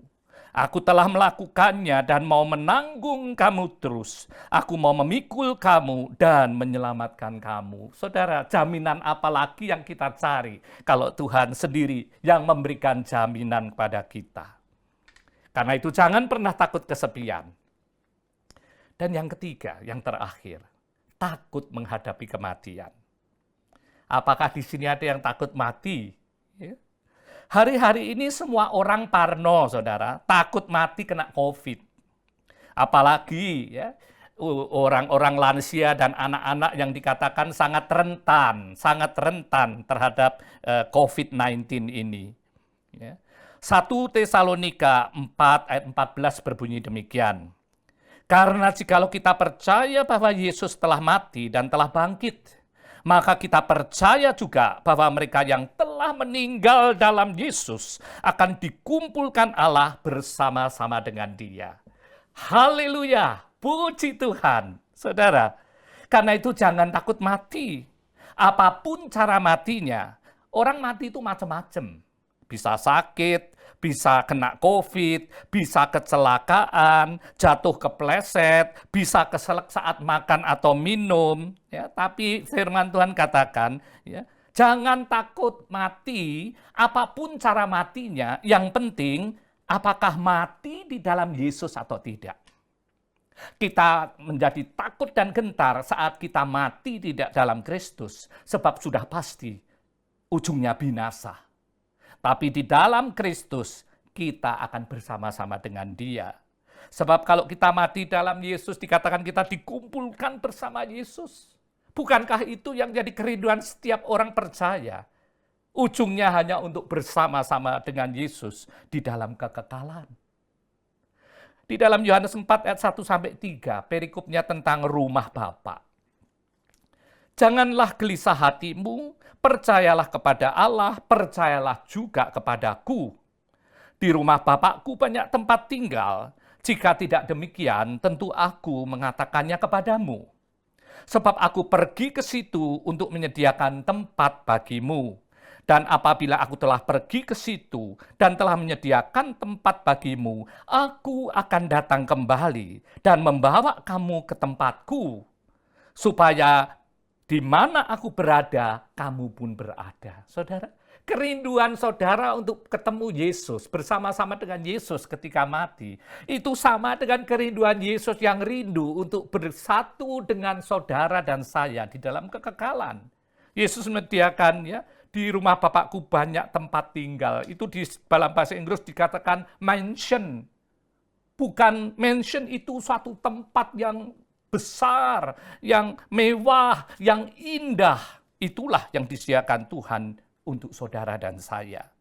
Aku telah melakukannya dan mau menanggung kamu terus. Aku mau memikul kamu dan menyelamatkan kamu. Saudara, jaminan apa lagi yang kita cari kalau Tuhan sendiri yang memberikan jaminan kepada kita? Karena itu jangan pernah takut kesepian. Dan yang ketiga, yang terakhir, takut menghadapi kematian. Apakah di sini ada yang takut mati? Hari-hari ini semua orang parno, saudara, takut mati kena COVID. Apalagi orang-orang lansia dan anak-anak yang dikatakan sangat rentan terhadap COVID-19 ini. 1 Tesalonika 4 ayat 14 berbunyi demikian. Karena jikalau kita percaya bahwa Yesus telah mati dan telah bangkit, maka kita percaya juga bahwa mereka yang telah meninggal dalam Yesus akan dikumpulkan Allah bersama-sama dengan Dia. Haleluya, puji Tuhan. Saudara, karena itu jangan takut mati. Apapun cara matinya, orang mati itu macam-macam. Bisa sakit, bisa kena COVID, bisa kecelakaan, jatuh kepleset, bisa keselak saat makan atau minum. Ya, tapi firman Tuhan katakan, ya, jangan takut mati, apapun cara matinya, yang penting apakah mati di dalam Yesus atau tidak. Kita menjadi takut dan gentar saat kita mati tidak dalam Kristus, sebab sudah pasti ujungnya binasa. Tapi di dalam Kristus, kita akan bersama-sama dengan Dia. Sebab kalau kita mati dalam Yesus, dikatakan kita dikumpulkan bersama Yesus. Bukankah itu yang jadi kerinduan setiap orang percaya? Ujungnya hanya untuk bersama-sama dengan Yesus di dalam kekekalan. Di dalam Yohanes 4 ayat 1-3, perikopnya tentang rumah Bapa. Janganlah gelisah hatimu, percayalah kepada Allah, percayalah juga kepadaku. Di rumah Bapakku banyak tempat tinggal. Jika tidak demikian, tentu aku mengatakannya kepadamu. Sebab aku pergi ke situ untuk menyediakan tempat bagimu. Dan apabila aku telah pergi ke situ dan telah menyediakan tempat bagimu, aku akan datang kembali dan membawa kamu ke tempatku, supaya di mana aku berada, kamu pun berada. Saudara, kerinduan saudara untuk ketemu Yesus, bersama-sama dengan Yesus ketika mati, itu sama dengan kerinduan Yesus yang rindu untuk bersatu dengan saudara dan saya di dalam kekekalan. Yesus menyediakan, ya, di rumah Bapakku banyak tempat tinggal. Itu di dalam bahasa Inggris dikatakan mansion. Bukan mansion itu suatu tempat yang besar, yang mewah, yang indah. Itulah yang disediakan Tuhan untuk saudara dan saya.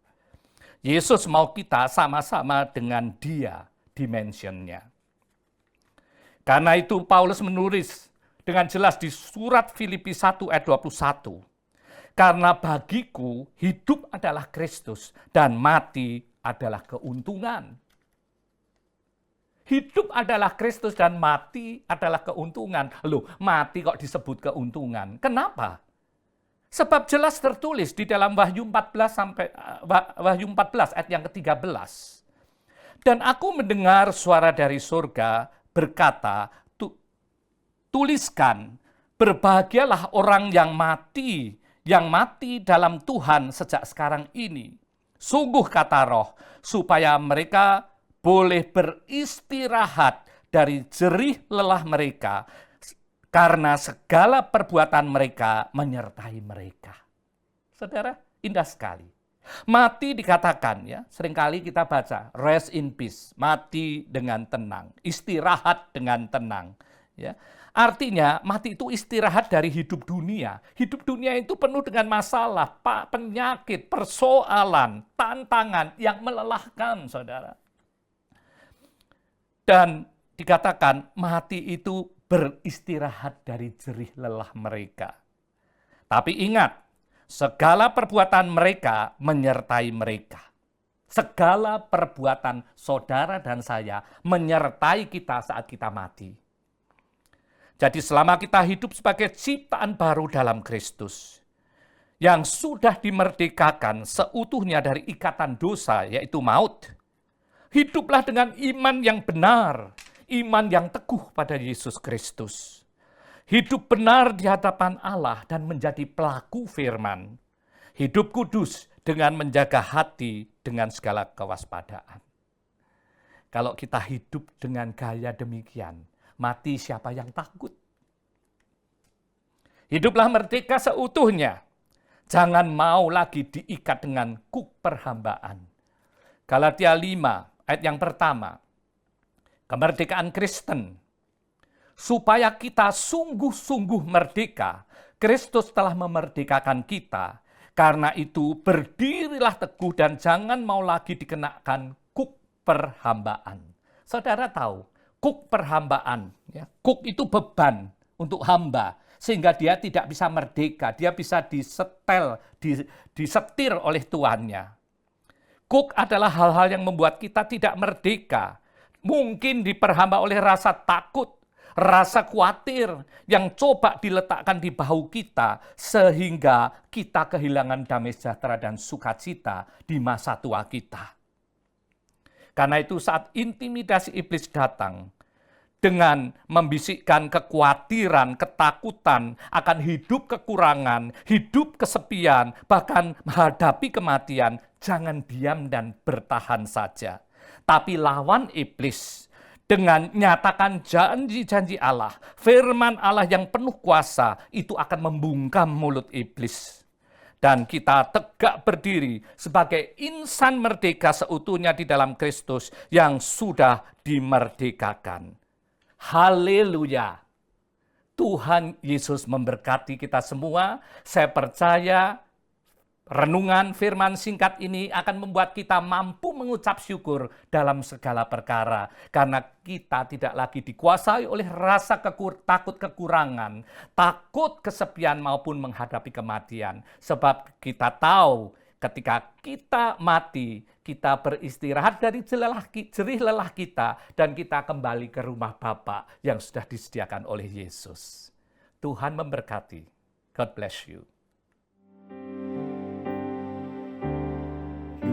Yesus mau kita sama-sama dengan Dia di mansion-nya. Karena itu Paulus menulis dengan jelas di surat Filipi 1 ayat 21. Karena bagiku hidup adalah Kristus dan mati adalah keuntungan. Hidup adalah Kristus dan mati adalah keuntungan. Loh, mati kok disebut keuntungan? Kenapa? Sebab jelas tertulis di dalam Wahyu 14 ayat yang ke-13. Dan aku mendengar suara dari surga berkata, tuliskan, berbahagialah orang yang mati dalam Tuhan sejak sekarang ini. Sungguh kata Roh, supaya mereka boleh beristirahat dari jerih lelah mereka, karena segala perbuatan mereka menyertai mereka. Saudara, indah sekali. Mati dikatakan, ya, seringkali kita baca, rest in peace, mati dengan tenang, istirahat dengan tenang. Ya. Artinya mati itu istirahat dari hidup dunia. Hidup dunia itu penuh dengan masalah, penyakit, persoalan, tantangan yang melelahkan, saudara. Dan dikatakan mati itu beristirahat dari jerih lelah mereka. Tapi ingat, segala perbuatan mereka menyertai mereka. Segala perbuatan saudara dan saya menyertai kita saat kita mati. Jadi selama kita hidup sebagai ciptaan baru dalam Kristus, yang sudah dimerdekakan seutuhnya dari ikatan dosa, yaitu maut, hiduplah dengan iman yang benar, iman yang teguh pada Yesus Kristus. Hidup benar di hadapan Allah dan menjadi pelaku firman. Hidup kudus dengan menjaga hati dengan segala kewaspadaan. Kalau kita hidup dengan gaya demikian, mati siapa yang takut? Hiduplah merdeka seutuhnya. Jangan mau lagi diikat dengan kuk perhambaan. Galatia 5 ayat yang pertama. Kemerdekaan Kristen. Supaya kita sungguh-sungguh merdeka, Kristus telah memerdekakan kita. Karena itu berdirilah teguh dan jangan mau lagi dikenakan kuk perhambaan. Saudara tahu, kuk perhambaan, ya, kuk itu beban untuk hamba, sehingga dia tidak bisa merdeka, dia bisa disetir oleh tuannya. Kuk adalah hal-hal yang membuat kita tidak merdeka. Mungkin diperhamba oleh rasa takut, rasa khawatir yang coba diletakkan di bahu kita sehingga kita kehilangan damai sejahtera dan sukacita di masa tua kita. Karena itu saat intimidasi iblis datang dengan membisikkan kekhawatiran, ketakutan akan hidup kekurangan, hidup kesepian, bahkan menghadapi kematian, jangan diam dan bertahan saja. Tapi lawan iblis dengan nyatakan janji-janji Allah, firman Allah yang penuh kuasa, itu akan membungkam mulut iblis. Dan kita tegak berdiri sebagai insan merdeka seutuhnya di dalam Kristus yang sudah dimerdekakan. Haleluya. Tuhan Yesus memberkati kita semua. Saya percaya renungan firman singkat ini akan membuat kita mampu mengucap syukur dalam segala perkara. Karena kita tidak lagi dikuasai oleh rasa takut kekurangan, takut kesepian maupun menghadapi kematian. Sebab kita tahu ketika kita mati, kita beristirahat dari jerih lelah kita dan kita kembali ke rumah Bapa yang sudah disediakan oleh Yesus. Tuhan memberkati. God bless you.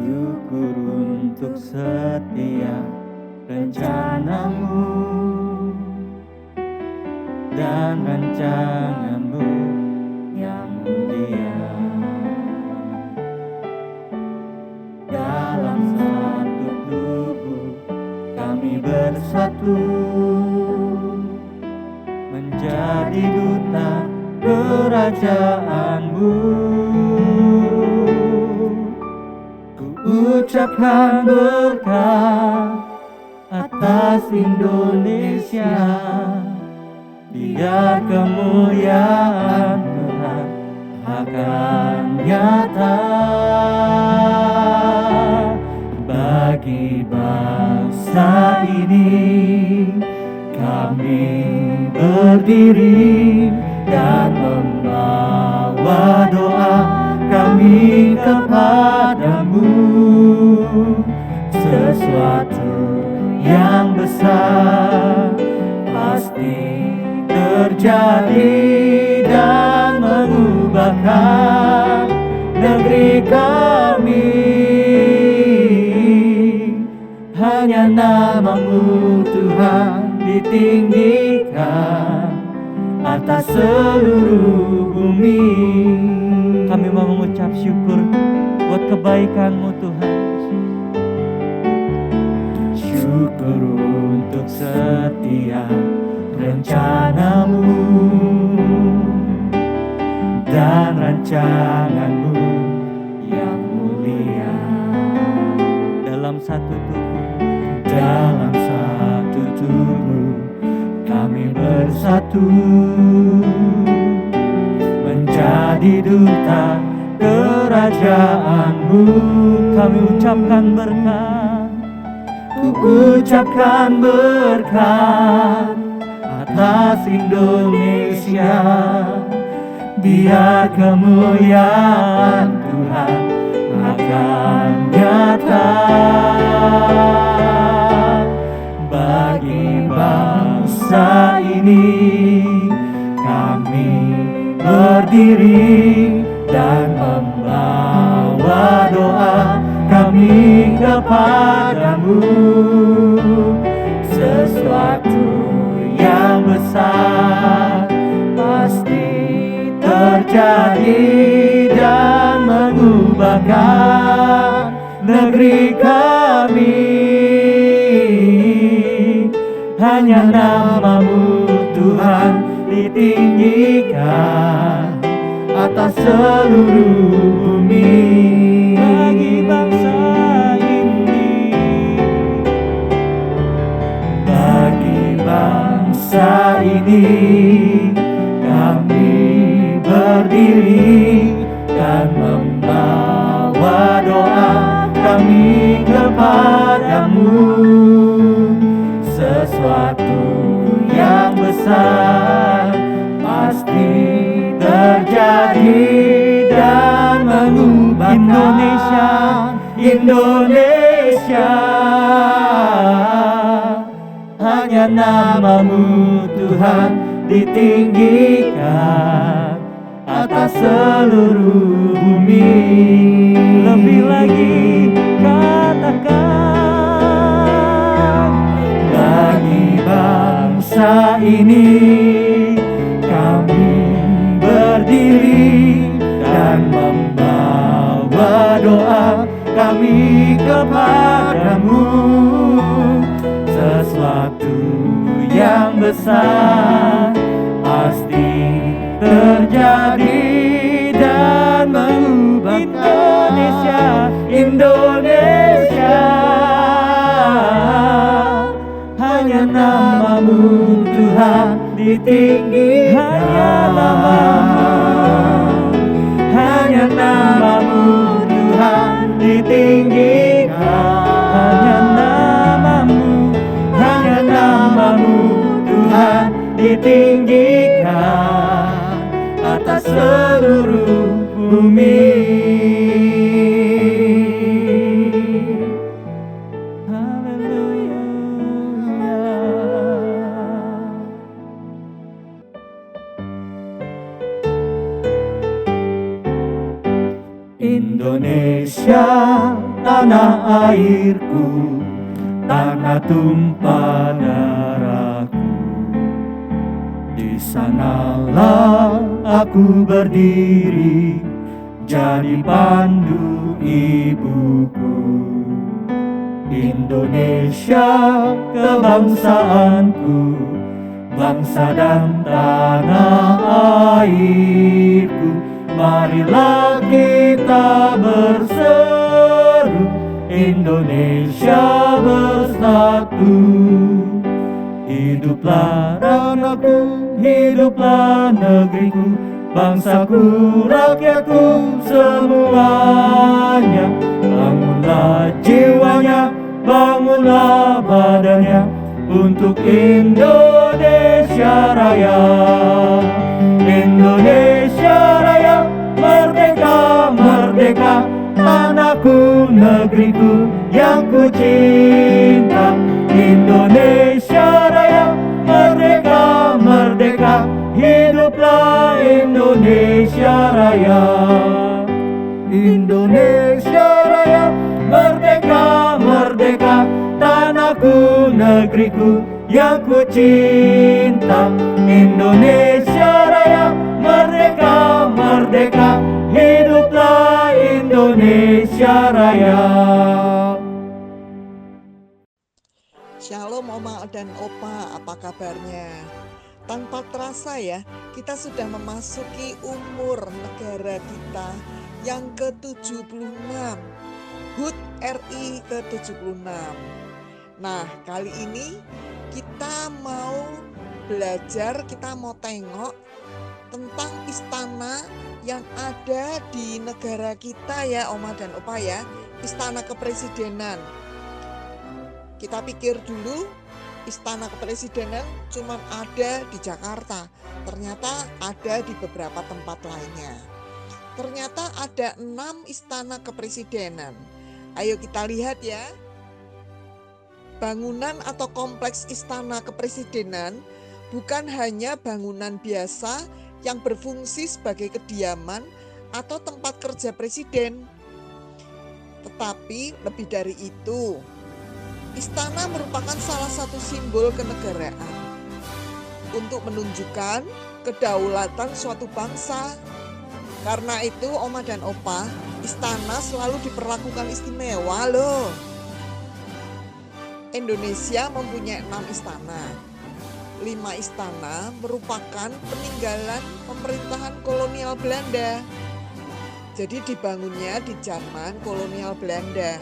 Syukur untuk setiap rencanamu dan rancanganmu yang mulia. Dalam satu tubuh kami bersatu menjadi duta kerajaan-Mu. Ucapkan berkat atas Indonesia, biar kemuliaan Tuhan akan nyata bagi bangsa ini. Kami berdiri dan membawa doa kami kepadamu. Sesuatu yang besar pasti terjadi dan mengubahkan negeri kami. Hanya nama-Mu Tuhan ditinggikan atas seluruh bumi. Kami mau mengucap syukur buat kebaikan-Mu Tuhan. Syukur untuk setiap rencana-Mu dan rancangan-Mu yang mulia. Dalam satu tubuh kami bersatu menjadi duta kerajaan-Mu. Kami ucapkan berkat, ku ucapkan berkat atas Indonesia, biar kemuliaan Tuhan akan nyata bagi bangsa ini. Kami berdiri dan membawa doa kami kepadamu. Sesuatu yang besar pasti terjadi dan mengubahkan negeri kami. Hanya nama-Mu Tuhan ditinggikan atas seluruh bumi. Bagi bangsa ini, bagi bangsa ini, kami berdiri dan membawa doa kami kepadamu. Sesuatu yang besar pasti terjadi dan mengubah Indonesia. Hanya namamu Tuhan ditinggikan atas seluruh bumi. Lebih lagi katakan, bagi bangsa ini kami berdiri dan membawa doa kami kepadamu. Sesuatu yang besar pasti terjadi dan mengubah Indonesia. Hanya namamu Tuhan ditinggikan. Hanya namamu Tuhan ditinggikan. Hanya namamu Tuhan ditinggikan atas seluruh bumi. Indonesia, tanah airku, tanah tumpah darahku. Di sanalah aku berdiri, jadi pandu ibuku. Indonesia, kebangsaanku, bangsa dan tanah airku. Marilah kita berseru, Indonesia bersatu. Hiduplah tanahku, hiduplah negeriku, bangsaku, rakyatku semuanya. Bangunlah jiwanya, bangunlah badannya untuk Indonesia Raya. Indonesia Raya, merdeka, merdeka, tanahku, negeriku yang ku cinta. Indonesia Raya, merdeka, merdeka, hiduplah Indonesia Raya. Indonesia Raya, merdeka, merdeka, tanahku, negeriku yang ku cinta. Indonesia Raya, merdeka, merdeka, hiduplah Indonesia Raya. Shalom Oma dan Opa, apa kabarnya? Tanpa terasa ya, kita sudah memasuki umur negara kita yang ke-76, HUT RI ke-76. Nah, kali ini kita mau belajar, kita mau tengok tentang istana yang ada di negara kita ya Oma dan Opa ya, istana kepresidenan. Kita pikir dulu istana kepresidenan cuma ada di Jakarta, ternyata ada di beberapa tempat lainnya. Ternyata ada 6 istana kepresidenan. Ayo kita lihat ya. Bangunan atau kompleks istana kepresidenan bukan hanya bangunan biasa yang berfungsi sebagai kediaman atau tempat kerja presiden. Tetapi lebih dari itu, istana merupakan salah satu simbol kenegaraan untuk menunjukkan kedaulatan suatu bangsa. Karena itu Oma dan Opa, istana selalu diperlakukan istimewa loh. Indonesia mempunyai 6 istana. 5 istana merupakan peninggalan pemerintahan kolonial Belanda. Jadi dibangunnya di zaman kolonial Belanda.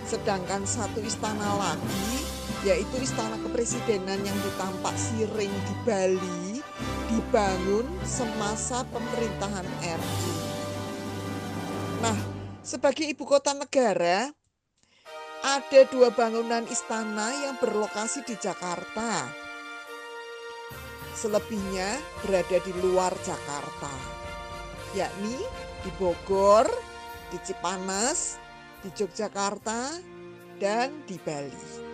Sedangkan 1 istana lagi, yaitu istana kepresidenan yang di Tampak Siring di Bali, dibangun semasa pemerintahan RI. Nah, sebagai ibu kota negara, ada 2 bangunan istana yang berlokasi di Jakarta. Selebihnya berada di luar Jakarta, yakni di Bogor, di Cipanas, di Yogyakarta, dan di Bali.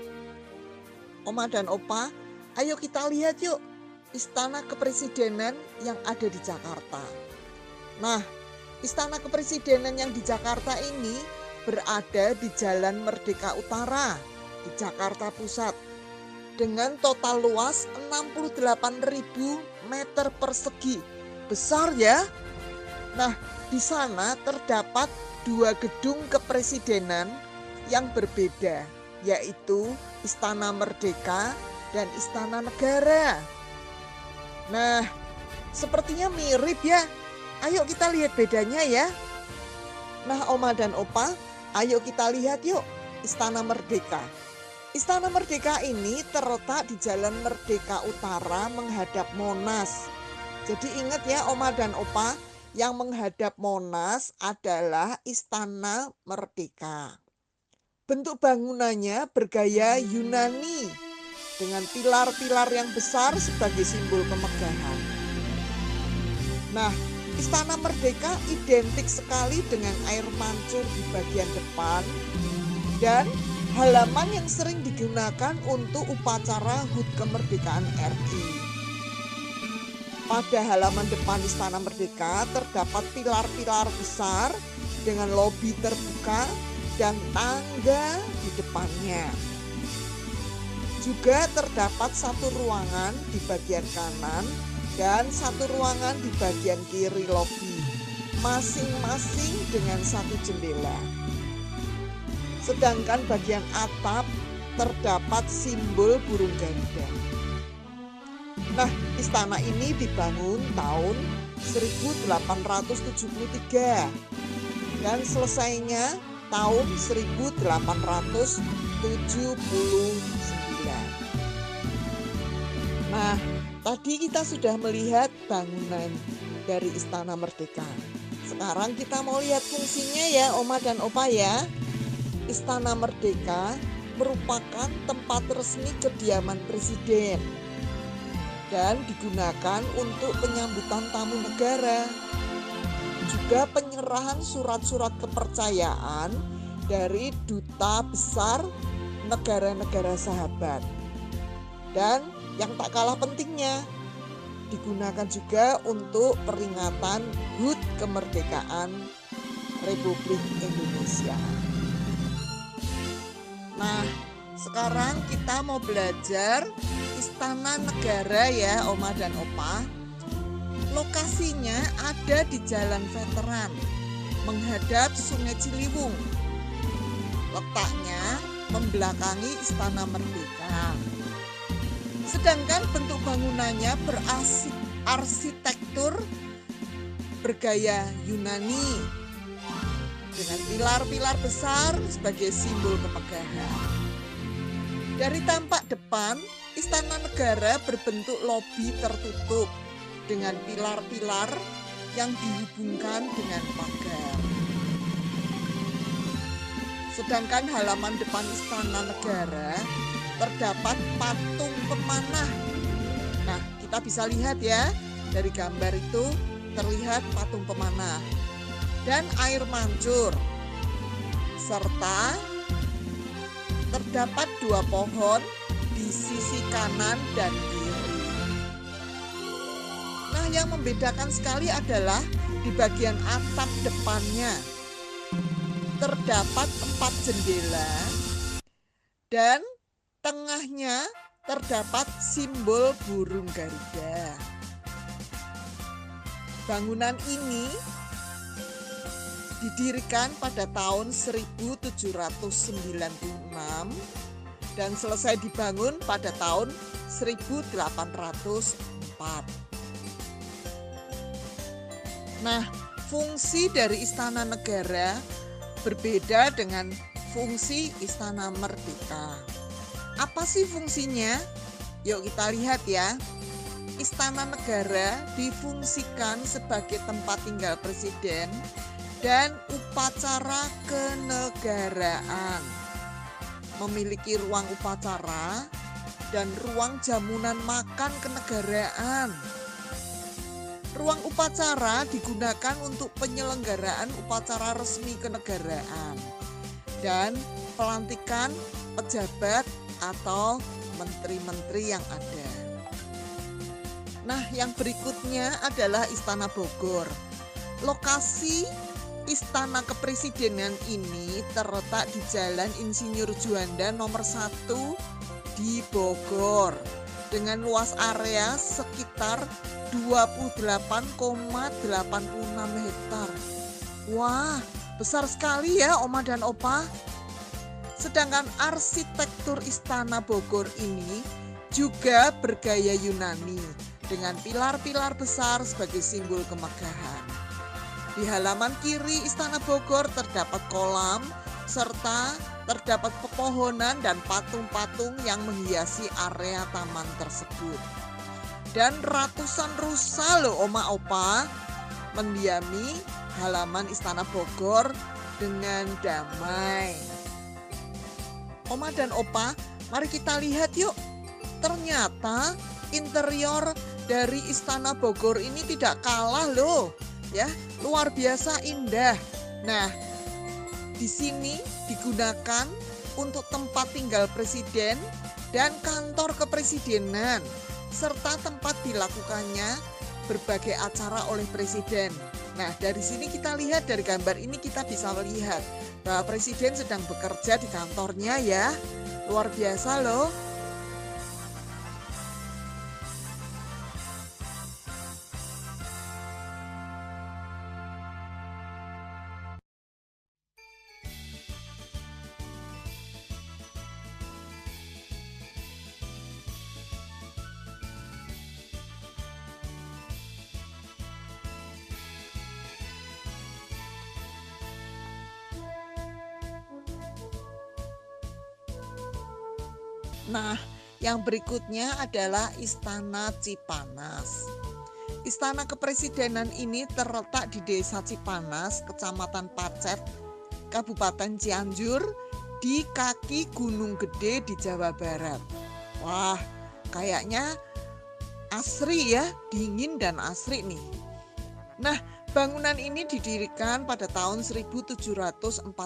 Oma dan Opa, ayo kita lihat yuk Istana Kepresidenan yang ada di Jakarta. Nah, Istana Kepresidenan yang di Jakarta ini berada di Jalan Merdeka Utara di Jakarta Pusat dengan total luas 68.000 meter persegi. Besar ya? Nah, di sana terdapat 2 gedung kepresidenan yang berbeda, yaitu Istana Merdeka dan Istana Negara. Nah, sepertinya mirip ya. Ayo kita lihat bedanya ya. Nah, Oma dan Opa, ayo kita lihat yuk Istana Merdeka. Istana Merdeka ini terletak di Jalan Merdeka Utara menghadap Monas. Jadi ingat ya Oma dan Opa, yang menghadap Monas adalah Istana Merdeka. Bentuk bangunannya bergaya Yunani dengan pilar-pilar yang besar sebagai simbol kemegahan. Nah, Istana Merdeka identik sekali dengan air mancur di bagian depan dan halaman yang sering digunakan untuk upacara HUT kemerdekaan RI. Pada halaman depan Istana Merdeka terdapat pilar-pilar besar dengan lobi terbuka dan tangga di depannya. Juga terdapat satu ruangan di bagian kanan dan satu ruangan di bagian kiri lobi, masing-masing dengan satu jendela. Sedangkan bagian atap terdapat simbol burung Garuda. Nah, istana ini dibangun tahun 1873 dan selesainya tahun 1879. Nah, tadi kita sudah melihat bangunan dari Istana Merdeka. Sekarang kita mau lihat fungsinya ya Oma dan Opa ya. Istana Merdeka merupakan tempat resmi kediaman presiden dan digunakan untuk penyambutan tamu negara. Juga penyerahan surat-surat kepercayaan dari duta besar negara-negara sahabat. Dan yang tak kalah pentingnya, digunakan juga untuk peringatan HUT kemerdekaan Republik Indonesia. Nah, sekarang kita mau belajar Istana Negara ya Oma dan Opa. Lokasinya ada di Jalan Veteran, menghadap Sungai Ciliwung. Letaknya membelakangi Istana Merdeka. Sedangkan bentuk bangunannya berarsitektur bergaya Yunani dengan pilar-pilar besar sebagai simbol kemegahan. Dari tampak depan, Istana Negara berbentuk lobi tertutup dengan pilar-pilar yang dihubungkan dengan pagar. Sedangkan halaman depan Istana Negara terdapat patung pemanah. Nah, kita bisa lihat ya, dari gambar itu terlihat patung pemanah dan air mancur. Serta terdapat 2 pohon di sisi kanan dan kiri. Nah, yang membedakan sekali adalah di bagian atap depannya terdapat 4 jendela dan tengahnya terdapat simbol burung Garuda. Bangunan ini didirikan pada tahun 1796 dan selesai dibangun pada tahun 1804. Nah, fungsi dari Istana Negara berbeda dengan fungsi Istana Merdeka. Apa sih fungsinya? Yuk kita lihat ya. Istana Negara difungsikan sebagai tempat tinggal presiden dan upacara kenegaraan. Memiliki ruang upacara dan ruang jamuan makan kenegaraan. Ruang upacara digunakan untuk penyelenggaraan upacara resmi kenegaraan dan pelantikan pejabat atau menteri-menteri yang ada. Nah, yang berikutnya adalah Istana Bogor. Lokasi Istana Kepresidenan ini terletak di Jalan Insinyur Juanda nomor 1 di Bogor dengan luas area sekitar 28,86 hektar. Wah, besar sekali ya Oma dan Opa. Sedangkan arsitektur Istana Bogor ini juga bergaya Yunani dengan pilar-pilar besar sebagai simbol kemegahan. Di halaman kiri Istana Bogor terdapat kolam serta terdapat pepohonan dan patung-patung yang menghiasi area taman tersebut. Dan ratusan rusa loh Oma Opa mendiami halaman Istana Bogor dengan damai. Oma dan Opa, mari kita lihat yuk. Ternyata interior dari Istana Bogor ini tidak kalah loh, ya, luar biasa indah. Nah, di sini digunakan untuk tempat tinggal presiden dan kantor kepresidenan, serta tempat dilakukannya berbagai acara oleh presiden. Nah, dari sini kita lihat, dari gambar ini kita bisa melihat bahwa presiden sedang bekerja di kantornya ya. Luar biasa loh. Nah, yang berikutnya adalah Istana Cipanas. Istana Kepresidenan ini terletak di Desa Cipanas, Kecamatan Pacet, Kabupaten Cianjur, di kaki Gunung Gede di Jawa Barat. Wah, kayaknya asri ya, dingin dan asri nih. Nah, bangunan ini didirikan pada tahun 1740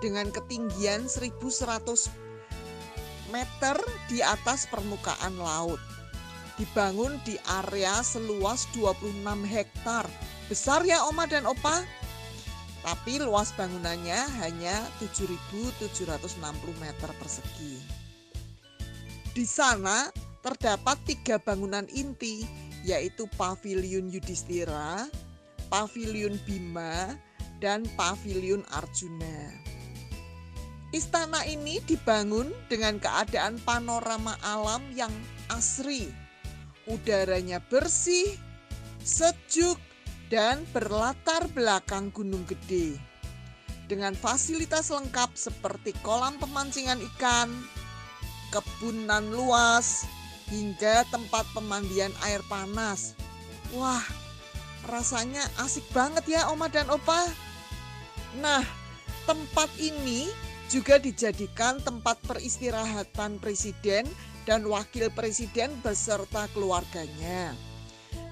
dengan ketinggian 1100 meter di atas permukaan laut. Dibangun di area seluas 26 hektar. Besar ya Oma dan Opa? Tapi luas bangunannya hanya 7.760 meter persegi. Di sana terdapat 3 bangunan inti, yaitu Paviliun Yudhistira, Paviliun Bima, dan Paviliun Arjuna. Istana ini dibangun dengan keadaan panorama alam yang asri. Udaranya bersih, sejuk, dan berlatar belakang Gunung Gede. Dengan fasilitas lengkap seperti kolam pemancingan ikan, kebunan luas, hingga tempat pemandian air panas. Wah, rasanya asik banget ya Oma dan Opa. Nah, tempat ini juga dijadikan tempat peristirahatan presiden dan wakil presiden beserta keluarganya.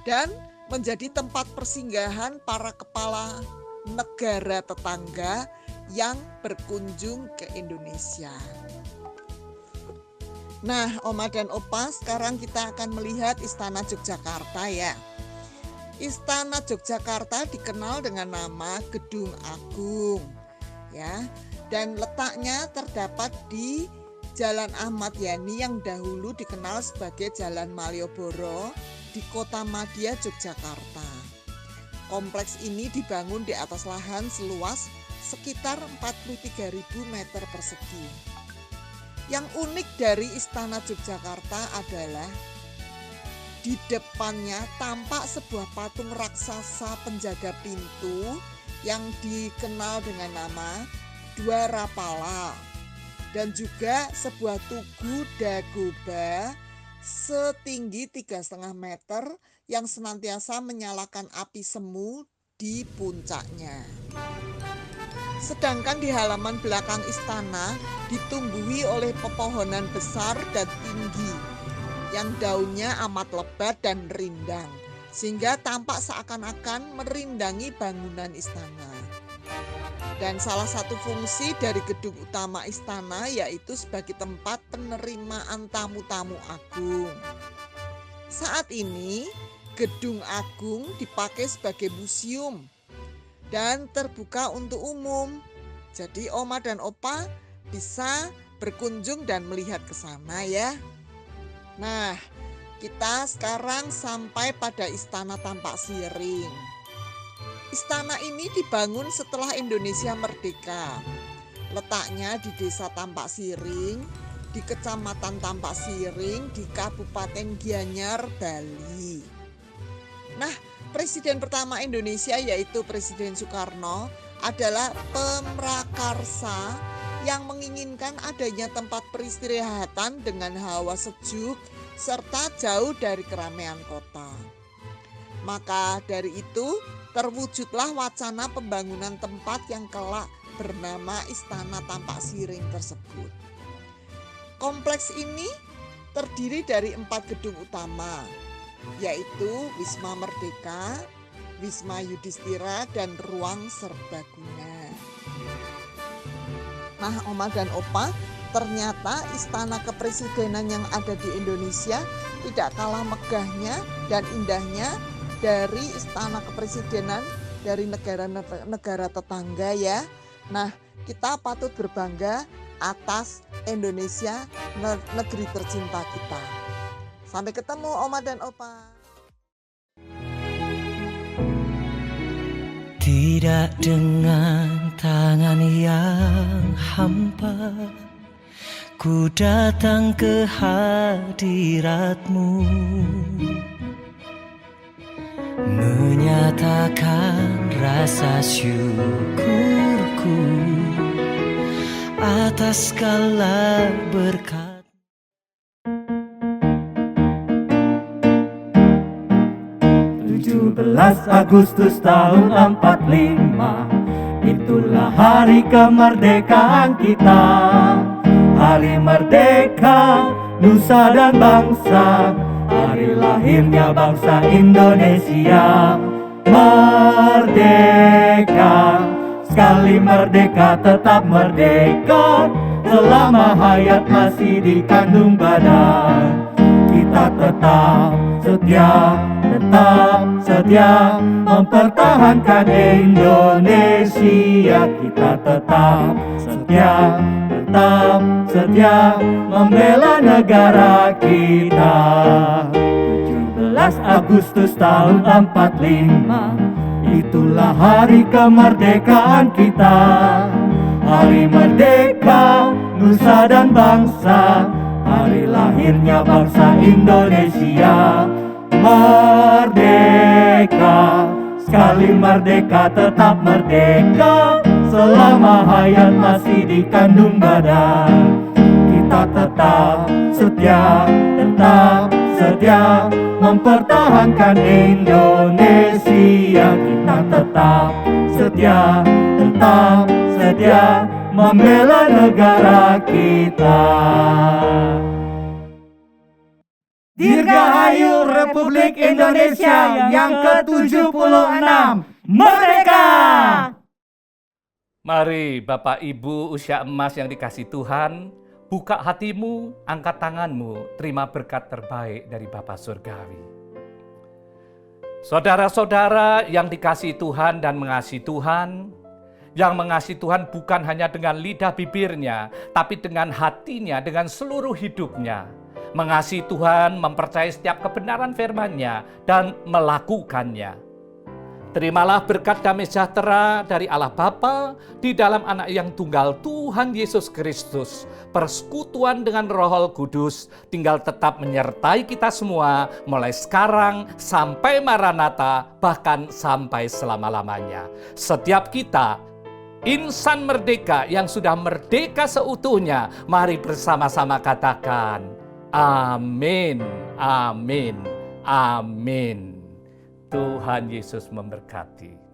Dan menjadi tempat persinggahan para kepala negara tetangga yang berkunjung ke Indonesia. Nah, Oma dan Opa, sekarang kita akan melihat Istana Yogyakarta ya. Istana Yogyakarta dikenal dengan nama Gedung Agung ya. Dan letaknya terdapat di Jalan Ahmad Yani yang dahulu dikenal sebagai Jalan Malioboro di Kota Madia, Yogyakarta. Kompleks ini dibangun di atas lahan seluas sekitar 43.000 meter persegi. Yang unik dari Istana Yogyakarta adalah di depannya tampak sebuah patung raksasa penjaga pintu yang dikenal dengan nama Dua Rapala, dan juga sebuah tugu dagoba setinggi 3,5 meter yang senantiasa menyalakan api semu di puncaknya. Sedangkan di halaman belakang istana ditumbuhi oleh pepohonan besar dan tinggi yang daunnya amat lebat dan rindang, sehingga tampak seakan-akan merindangi bangunan istana. Dan salah satu fungsi dari gedung utama istana yaitu sebagai tempat penerimaan tamu-tamu agung. Saat ini, gedung agung dipakai sebagai museum dan terbuka untuk umum. Jadi Oma dan Opa bisa berkunjung dan melihat ke sana ya. Nah, kita sekarang sampai pada Istana Tampak Siring. Istana ini dibangun setelah Indonesia merdeka. Letaknya di Desa Tampak Siring, di Kecamatan Tampak Siring, di Kabupaten Gianyar, Bali. Nah, Presiden pertama Indonesia yaitu Presiden Soekarno adalah pemrakarsa yang menginginkan adanya tempat peristirahatan dengan hawa sejuk serta jauh dari keramaian kota. Maka dari itu terwujudlah wacana pembangunan tempat yang kelak bernama Istana Tampak Siring tersebut. Kompleks ini terdiri dari 4 gedung utama, yaitu Wisma Merdeka, Wisma Yudhistira, dan Ruang Serbaguna. Nah, Oma dan Opa, ternyata istana kepresidenan yang ada di Indonesia tidak kalah megahnya dan indahnya dari istana kepresidenan dari negara tetangga ya. Nah, kita patut berbangga atas Indonesia, negeri tercinta kita. Sampai ketemu Oma dan Opa. Tidak dengan tangan yang hampa, ku datang ke hadirat-Mu, menyatakan rasa syukurku atas segala berkat. 17 Agustus tahun 45, itulah hari kemerdekaan kita. Hari merdeka, nusa dan bangsa, hari lahirnya bangsa Indonesia. Merdeka, sekali merdeka tetap merdeka, selama hayat masih dikandung badan. Kita tetap setia mempertahankan Indonesia. Kita tetap setia membela negara kita. 17 Agustus tahun 45, itulah hari kemerdekaan kita. Hari merdeka, nusa dan bangsa, hari lahirnya bangsa Indonesia. Merdeka, sekali merdeka tetap merdeka, selama hayat masih dikandung badan. Kita tetap setia mempertahankan Indonesia. Kita tetap setia membela negara kita. Dirgahayu Republik Indonesia yang ke-76, Merdeka! Mari Bapak Ibu usia emas yang dikasih Tuhan, buka hatimu, angkat tanganmu, terima berkat terbaik dari Bapa Surgawi. Saudara-saudara yang dikasih Tuhan dan mengasihi Tuhan, yang mengasihi Tuhan bukan hanya dengan lidah bibirnya, tapi dengan hatinya, dengan seluruh hidupnya. Mengasihi Tuhan, mempercayai setiap kebenaran firman-Nya dan melakukannya. Terimalah berkat damai sejahtera dari Allah Bapa di dalam Anak yang tunggal Tuhan Yesus Kristus. Persekutuan dengan Roh Kudus tinggal tetap menyertai kita semua mulai sekarang sampai Maranatha, bahkan sampai selama-lamanya. Setiap kita insan merdeka yang sudah merdeka seutuhnya, mari bersama-sama katakan amin, amin, amin. Tuhan Yesus memberkati.